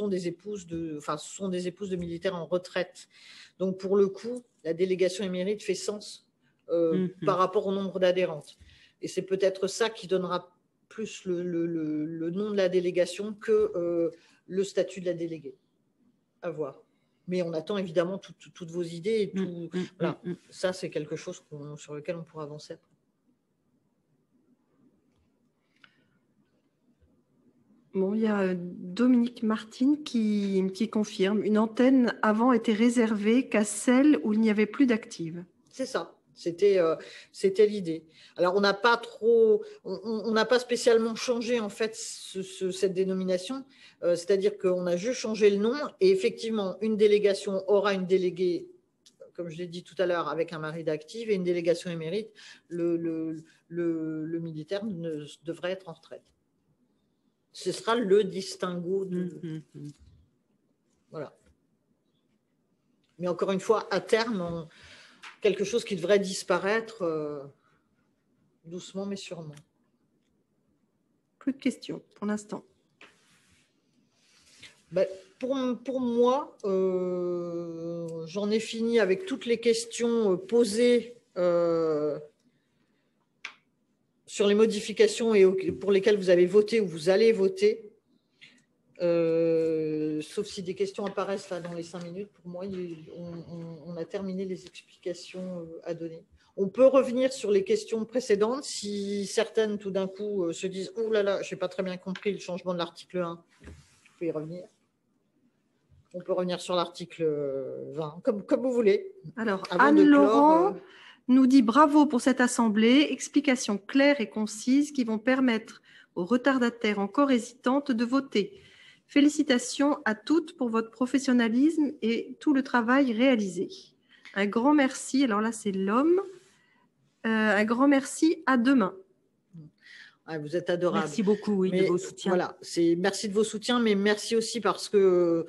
des épouses de militaires en retraite. Donc, pour le coup, la délégation émérite fait sens par rapport au nombre d'adhérentes. Et c'est peut-être ça qui donnera plus le nom de la délégation que le statut de la déléguée. À voir. Mais on attend évidemment toutes vos idées. Et voilà. Ça, c'est quelque chose sur lequel on pourra avancer après. Bon, il y a Dominique Martine qui confirme. Une antenne avant était réservée qu'à celle où il n'y avait plus d'actives. C'est ça. C'était l'idée. Alors, on n'a pas spécialement changé en fait cette dénomination. C'est-à-dire qu'on a juste changé le nom. Et effectivement, une délégation aura une déléguée, comme je l'ai dit tout à l'heure, avec un mari d'active, et une délégation émérite, le militaire devrait être en retraite. Ce sera le distinguo. Voilà. Mais encore une fois, à terme, quelque chose qui devrait disparaître doucement mais sûrement. Plus de questions pour l'instant. Pour moi, j'en ai fini avec toutes les questions posées sur les modifications pour lesquelles vous avez voté ou vous allez voter, sauf si des questions apparaissent là dans les 5 minutes. Pour moi, on a terminé les explications à donner. On peut revenir sur les questions précédentes si certaines, tout d'un coup, se disent « Oh là là, je n'ai pas très bien compris le changement de l'article 1 ». Vous pouvez y revenir. On peut revenir sur l'article 20, comme vous voulez. Alors, Anne-Laurent nous dit « Bravo pour cette assemblée, explications claires et concises qui vont permettre aux retardataires encore hésitantes de voter. Félicitations à toutes pour votre professionnalisme et tout le travail réalisé. Un grand merci. » Alors là, c'est l'homme. Un grand merci. À demain. Ah, vous êtes adorable. Merci beaucoup de vos soutiens. Voilà, merci de vos soutiens, mais merci aussi parce que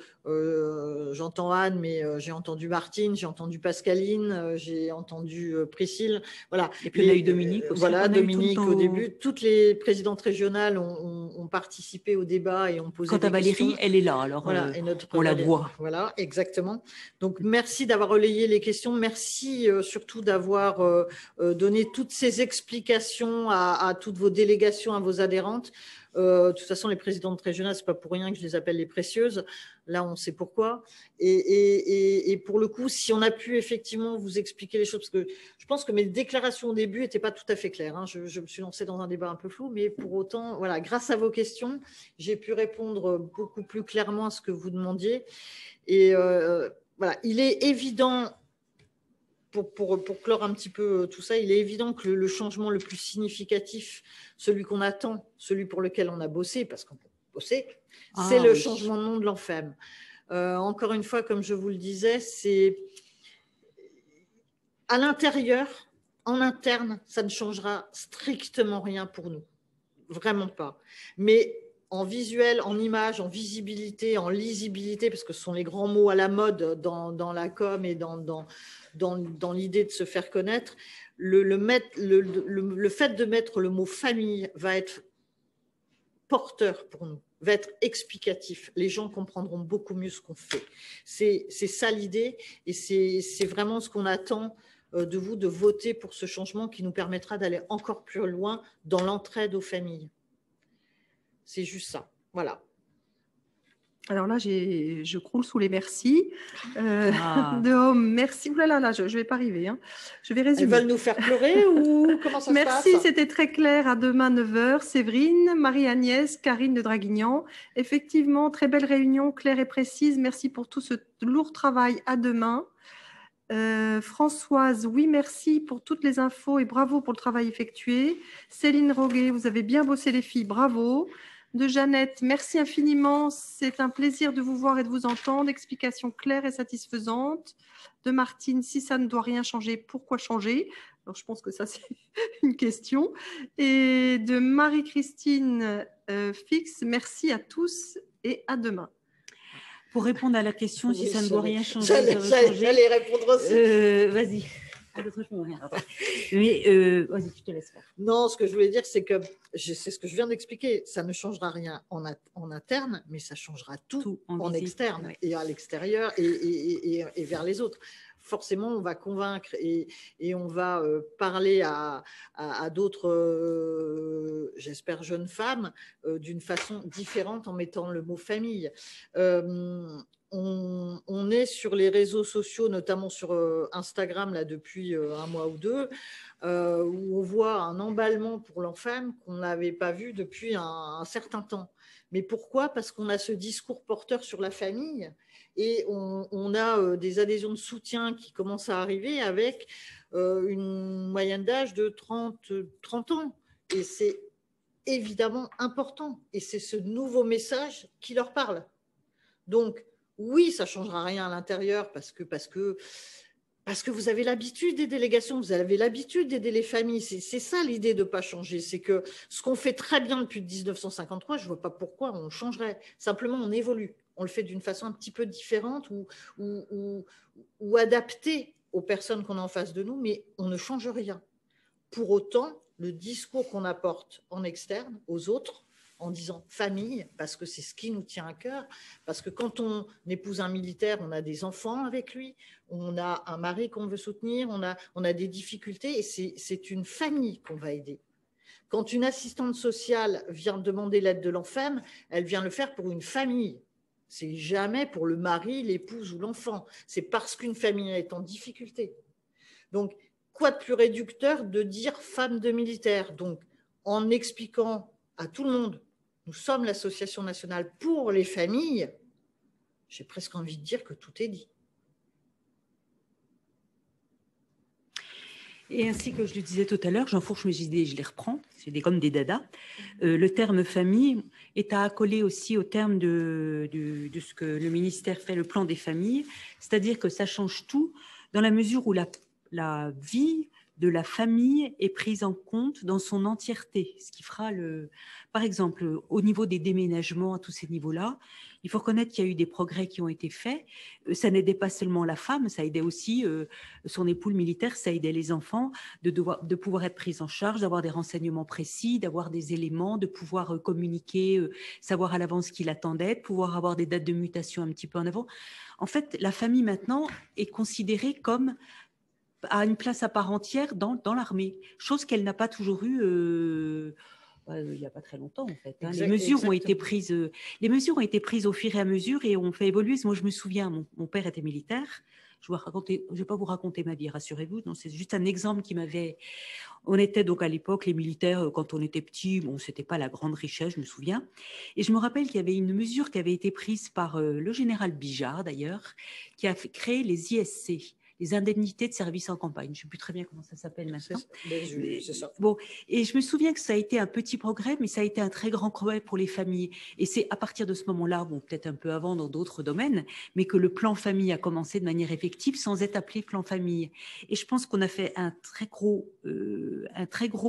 j'entends Anne, mais j'ai entendu Martine, j'ai entendu Pascaline, j'ai entendu Priscille. Voilà. Et puis on a eu Dominique aussi. Voilà, Dominique au début. Toutes les présidentes régionales ont participé au débat et ont posé des questions. Quant à Valérie, elle est là, alors voilà, on la voit. Voilà, exactement. Donc merci d'avoir relayé les questions. Merci surtout d'avoir donné toutes ces explications à toutes vos délégations, à vos adhérentes. De toute façon, les présidentes régionales, ce n'est pas pour rien que je les appelle les précieuses. Là, on sait pourquoi. Et pour le coup, si on a pu effectivement vous expliquer les choses, parce que je pense que mes déclarations au début n'étaient pas tout à fait claires. Hein. Je me suis lancée dans un débat un peu flou, mais pour autant, voilà, grâce à vos questions, j'ai pu répondre beaucoup plus clairement à ce que vous demandiez. Et voilà, il est évident, pour clore un petit peu tout ça, il est évident que le changement le plus significatif, celui qu'on attend, celui pour lequel on a bossé, parce qu'on a bossé, c'est le changement de nom de l'ANFEM. Encore une fois, comme je vous le disais, c'est à l'intérieur, en interne, ça ne changera strictement rien pour nous. Vraiment pas. Mais en visuel, en image, en visibilité, en lisibilité, parce que ce sont les grands mots à la mode dans la com et dans l'idée de se faire connaître, le fait de mettre le mot famille va être porteur pour nous, va être explicatif. Les gens comprendront beaucoup mieux ce qu'on fait. C'est ça l'idée et c'est vraiment ce qu'on attend de vous, de voter pour ce changement qui nous permettra d'aller encore plus loin dans l'entraide aux familles. C'est juste ça. Voilà. Alors là, je croule sous les merci. De Homme, merci. Ouh là là, je ne vais pas arriver. Hein. Je vais résumer. Ils veulent nous faire pleurer ou comment ça se passe? Merci, c'était très clair. À demain, 9h. Séverine, Marie-Agnès, Karine de Draguignan. Effectivement, très belle réunion, claire et précise. Merci pour tout ce lourd travail. À demain. Françoise, oui, merci pour toutes les infos et bravo pour le travail effectué. Céline Roguet, vous avez bien bossé les filles, bravo. De Jeannette, merci infiniment, c'est un plaisir de vous voir et de vous entendre. Explication claire et satisfaisante. De Martine, si ça ne doit rien changer, pourquoi changer? Alors je pense que ça c'est une question. Et de Marie-Christine Fix, merci à tous et à demain. Pour répondre à la question, si ça ne doit rien changer, j'allais répondre aussi. Vas-y. Mais vas-y, je te laisse faire. Non, ce que je voulais dire, c'est que c'est ce que je viens d'expliquer. Ça ne changera rien en interne, mais ça changera tout en externe et à l'extérieur et vers les autres. Forcément, on va convaincre et on va parler à d'autres, j'espère, jeunes femmes d'une façon différente en mettant le mot famille. On est sur les réseaux sociaux, notamment sur Instagram, là, depuis un mois ou deux, où on voit un emballement pour l'ANFEM qu'on n'avait pas vu depuis un certain temps. Mais pourquoi? Parce qu'on a ce discours porteur sur la famille et on a des adhésions de soutien qui commencent à arriver avec une moyenne d'âge de 30 ans. Et c'est évidemment important. Et c'est ce nouveau message qui leur parle. Donc, oui, ça ne changera rien à l'intérieur parce que vous avez l'habitude des délégations, vous avez l'habitude d'aider les familles. C'est ça l'idée de ne pas changer. C'est que ce qu'on fait très bien depuis 1953, je ne vois pas pourquoi on changerait. Simplement, on évolue. On le fait d'une façon un petit peu différente ou adaptée aux personnes qu'on a en face de nous, mais on ne change rien. Pour autant, le discours qu'on apporte en externe aux autres en disant famille, parce que c'est ce qui nous tient à cœur, parce que quand on épouse un militaire, on a des enfants avec lui, on a un mari qu'on veut soutenir, on a des difficultés, et c'est une famille qu'on va aider. Quand une assistante sociale vient demander l'aide de l'enfant, elle vient le faire pour une famille. C'est jamais pour le mari, l'épouse ou l'enfant. C'est parce qu'une famille est en difficulté. Donc, quoi de plus réducteur de dire femme de militaire? Donc, en expliquant à tout le monde, nous sommes l'association nationale pour les familles, j'ai presque envie de dire que tout est dit. Et ainsi que je le disais tout à l'heure, j'enfourche mes idées et je les reprends, c'est comme des dadas. Le terme famille est à accoler aussi au terme de ce que le ministère fait, le plan des familles, c'est-à-dire que ça change tout dans la mesure où la vie de la famille est prise en compte dans son entièreté, ce qui fera par exemple, au niveau des déménagements à tous ces niveaux-là, il faut reconnaître qu'il y a eu des progrès qui ont été faits. Ça n'aidait pas seulement la femme, ça aidait aussi son époux le militaire, ça aidait les enfants de pouvoir être pris en charge, d'avoir des renseignements précis, d'avoir des éléments, de pouvoir communiquer, savoir à l'avance ce qu'il attendait, de pouvoir avoir des dates de mutation un petit peu en avant. En fait, la famille maintenant est considérée comme à une place à part entière dans l'armée, chose qu'elle n'a pas toujours eue il n'y a pas très longtemps en fait. Les mesures ont été prises au fur et à mesure et ont fait évoluer. Moi, je me souviens, mon père était militaire. Je ne vais pas vous raconter ma vie, rassurez-vous. Non, c'est juste un exemple qui m'avait. On était donc à l'époque les militaires quand on était petits. Bon, c'était pas la grande richesse, je me souviens. Et je me rappelle qu'il y avait une mesure qui avait été prise par le général Bijard d'ailleurs, qui a créé les ISC. Les indemnités de service en campagne. Je ne sais plus très bien comment ça s'appelle maintenant. C'est ça. Bon, et je me souviens que ça a été un petit progrès, mais ça a été un très grand progrès pour les familles. Et c'est à partir de ce moment-là, bon, peut-être un peu avant dans d'autres domaines, mais que le plan famille a commencé de manière effective sans être appelé plan famille. Et je pense qu'on a fait un très gros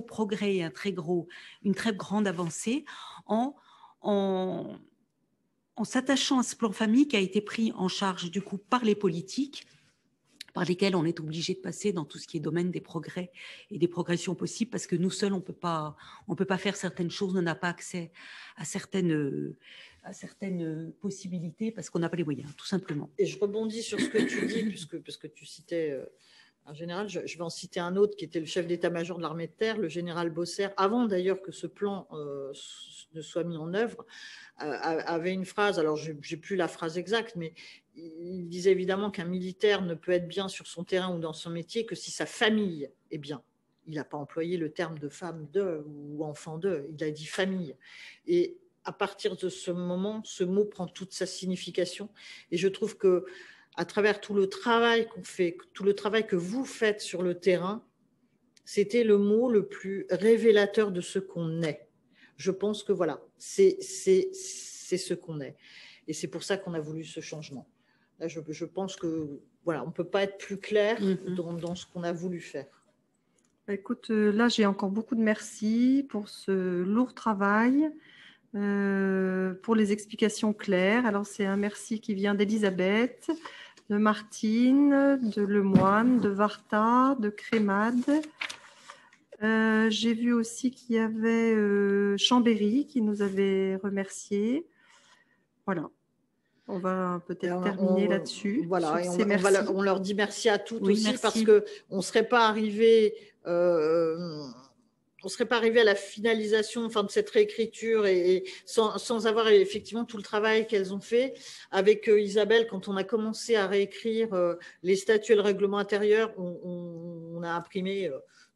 progrès, une très grande avancée en s'attachant à ce plan famille qui a été pris en charge du coup par les politiques, par lesquels on est obligé de passer dans tout ce qui est domaine des progrès et des progressions possibles, parce que nous seuls, on peut pas faire certaines choses, on n'a pas accès à certaines possibilités, parce qu'on n'a pas les moyens, tout simplement. Et je rebondis sur ce que tu dis, puisque tu citais un général, je vais en citer un autre qui était le chef d'état-major de l'armée de terre, le général Bosser, avant d'ailleurs que ce plan ne soit mis en œuvre, avait une phrase, alors je n'ai plus la phrase exacte, mais il disait évidemment qu'un militaire ne peut être bien sur son terrain ou dans son métier que si sa famille est bien. Il n'a pas employé le terme de femme de ou enfant de, il a dit famille. Et à partir de ce moment, ce mot prend toute sa signification. Et je trouve que à travers tout le travail qu'on fait, tout le travail que vous faites sur le terrain, c'était le mot le plus révélateur de ce qu'on est. Je pense que voilà, c'est ce qu'on est. Et c'est pour ça qu'on a voulu ce changement. Là, je pense que voilà, on ne peut pas être plus clair dans ce qu'on a voulu faire. Écoute, là, j'ai encore beaucoup de merci pour ce lourd travail, pour les explications claires. Alors, c'est un merci qui vient d'Elisabeth, de Martine, de Lemoine, de Varta, de Crémade. J'ai vu aussi qu'il y avait Chambéry qui nous avait remerciés. Voilà. On va peut-être terminer là-dessus. Voilà, et on leur dit merci à toutes aussi, merci. Parce qu'on ne serait pas arrivé à la finalisation de cette réécriture et sans avoir effectivement tout le travail qu'elles ont fait. Avec Isabelle, quand on a commencé à réécrire les statuts et le règlement intérieur, on a imprimé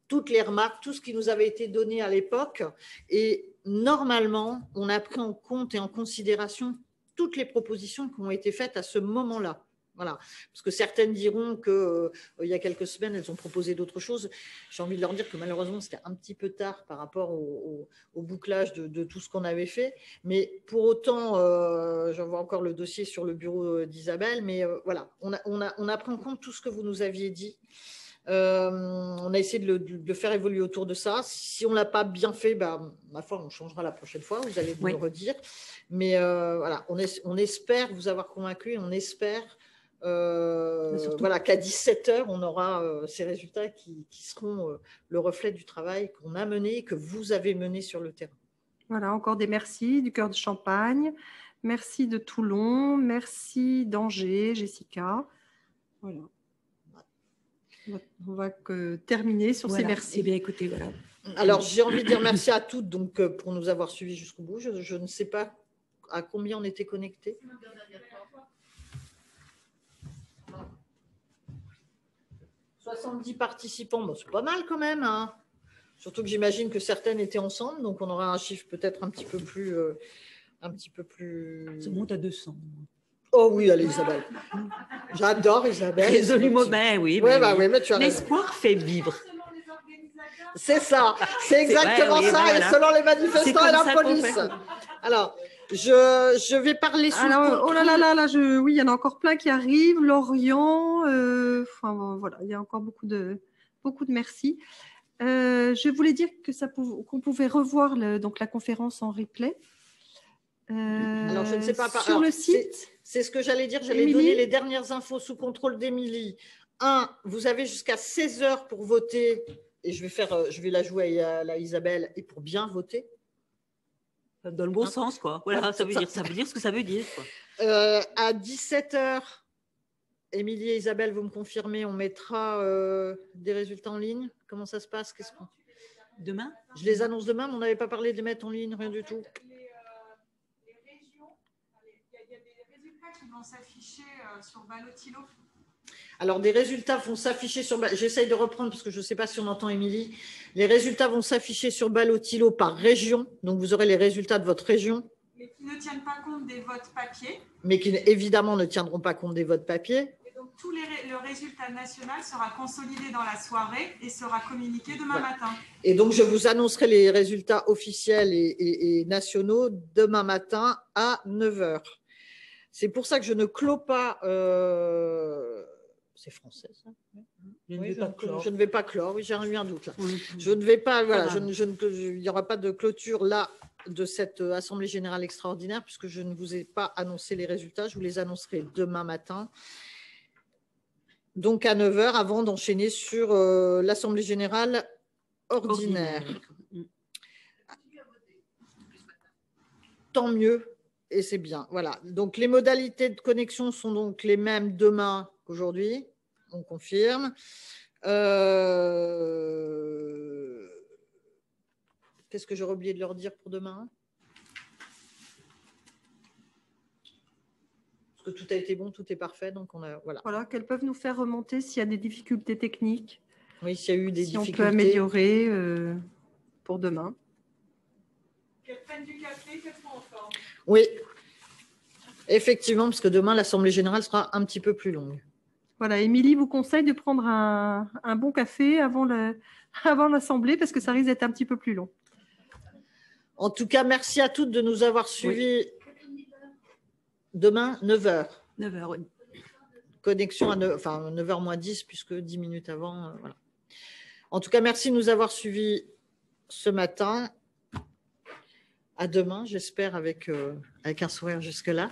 toutes les remarques, tout ce qui nous avait été donné à l'époque. Et normalement, on a pris en compte et en considération toutes les propositions qui ont été faites à ce moment-là. Voilà. Parce que certaines diront qu'il y a quelques semaines, elles ont proposé d'autres choses. J'ai envie de leur dire que malheureusement, c'était un petit peu tard par rapport au bouclage de tout ce qu'on avait fait. Mais pour autant, j'en vois encore le dossier sur le bureau d'Isabelle. Mais voilà, on a pris en compte tout ce que vous nous aviez dit. On a essayé de faire évoluer autour de ça. Si on ne l'a pas bien fait, ma foi, on changera la prochaine fois, vous allez nous le redire. Mais voilà, on espère vous avoir convaincu et on espère voilà, qu'à 17h, on aura ces résultats qui seront le reflet du travail qu'on a mené et que vous avez mené sur le terrain. Voilà, encore des merci du cœur de Champagne. Merci de Toulon. Merci d'Angers, Jessica. Voilà. On va terminer sur ces merci. Eh bien, écoutez, voilà. Alors, j'ai envie de dire merci à toutes donc, pour nous avoir suivis jusqu'au bout. Je ne sais pas à combien on était connectés. 70 participants, bon, c'est pas mal quand même. Hein. Surtout que j'imagine que certaines étaient ensemble, donc on aura un chiffre peut-être un petit peu plus. Ça monte à 200. Oh oui, allez, Isabelle. J'adore Isabelle. Résolument, ben oui. Ouais, bah, oui, mais tu as l'espoir fait vivre. C'est ça, c'est exactement ça, voilà. Et selon les manifestants et la police. Alors, je vais parler sous Alors, oh là là là, oui, il y en a encore plein qui arrivent. Lorient, enfin voilà, il y a encore beaucoup de merci. Je voulais dire qu'on pouvait revoir donc la conférence en replay. Alors, je ne sais pas. Sur le site. C'est ce que j'allais dire. J'allais donner les dernières infos sous contrôle d'Émilie. Vous avez jusqu'à 16 heures pour voter. Et je vais la jouer à Isabelle et pour bien voter. Dans le bon sens, quoi. Voilà, ça veut dire ce que ça veut dire. Quoi. À 17 heures, Émilie et Isabelle, vous me confirmez, on mettra des résultats en ligne. Comment ça se passe? Demain? Je les annonce demain, mais on n'avait pas parlé de les mettre en ligne, rien du tout. Les régions, il y a des résultats qui vont s'afficher sur Balotilo. Alors, des résultats vont s'afficher sur… J'essaye de reprendre parce que je ne sais pas si on entend Émilie. Les résultats vont s'afficher sur Balotilo par région. Donc, vous aurez les résultats de votre région. Mais qui ne tiennent pas compte des votes papier. Mais qui, évidemment, ne tiendront pas compte des votes papier. Et donc, le résultat national sera consolidé dans la soirée et sera communiqué demain matin. Et donc, je vous annoncerai les résultats officiels et nationaux demain matin à 9 h. C'est pour ça que je ne clôt pas… C'est français, ça? Je ne vais pas clore. Oui, j'ai eu un doute là. Je ne vais pas. Voilà, il n'y aura pas de clôture là de cette assemblée générale extraordinaire puisque je ne vous ai pas annoncé les résultats. Je vous les annoncerai demain matin. Donc à 9 h avant d'enchaîner sur l'assemblée générale ordinaire. Tant mieux. Et c'est bien. Voilà. Donc les modalités de connexion sont donc les mêmes demain qu'aujourd'hui. On confirme. Qu'est-ce que j'aurais oublié de leur dire pour demain? Parce que tout a été bon, tout est parfait. Donc voilà, qu'elles peuvent nous faire remonter s'il y a des difficultés techniques. Oui, s'il y a eu des difficultés. Si on peut améliorer pour demain. Qu'elles prennent du café, qu'elles soient en forme. Oui, effectivement, parce que demain, l'Assemblée générale sera un petit peu plus longue. Voilà, Émilie vous conseille de prendre un bon café avant l'Assemblée parce que ça risque d'être un petit peu plus long. En tout cas, merci à toutes de nous avoir suivis. Oui. Demain, 9 h. 9 h, oui. Connexion à 9 h moins 10, puisque 10 minutes avant. Voilà. En tout cas, merci de nous avoir suivis ce matin. À demain, j'espère, avec un sourire jusque-là.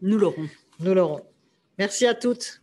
Nous l'aurons. Nous l'aurons. Merci à toutes.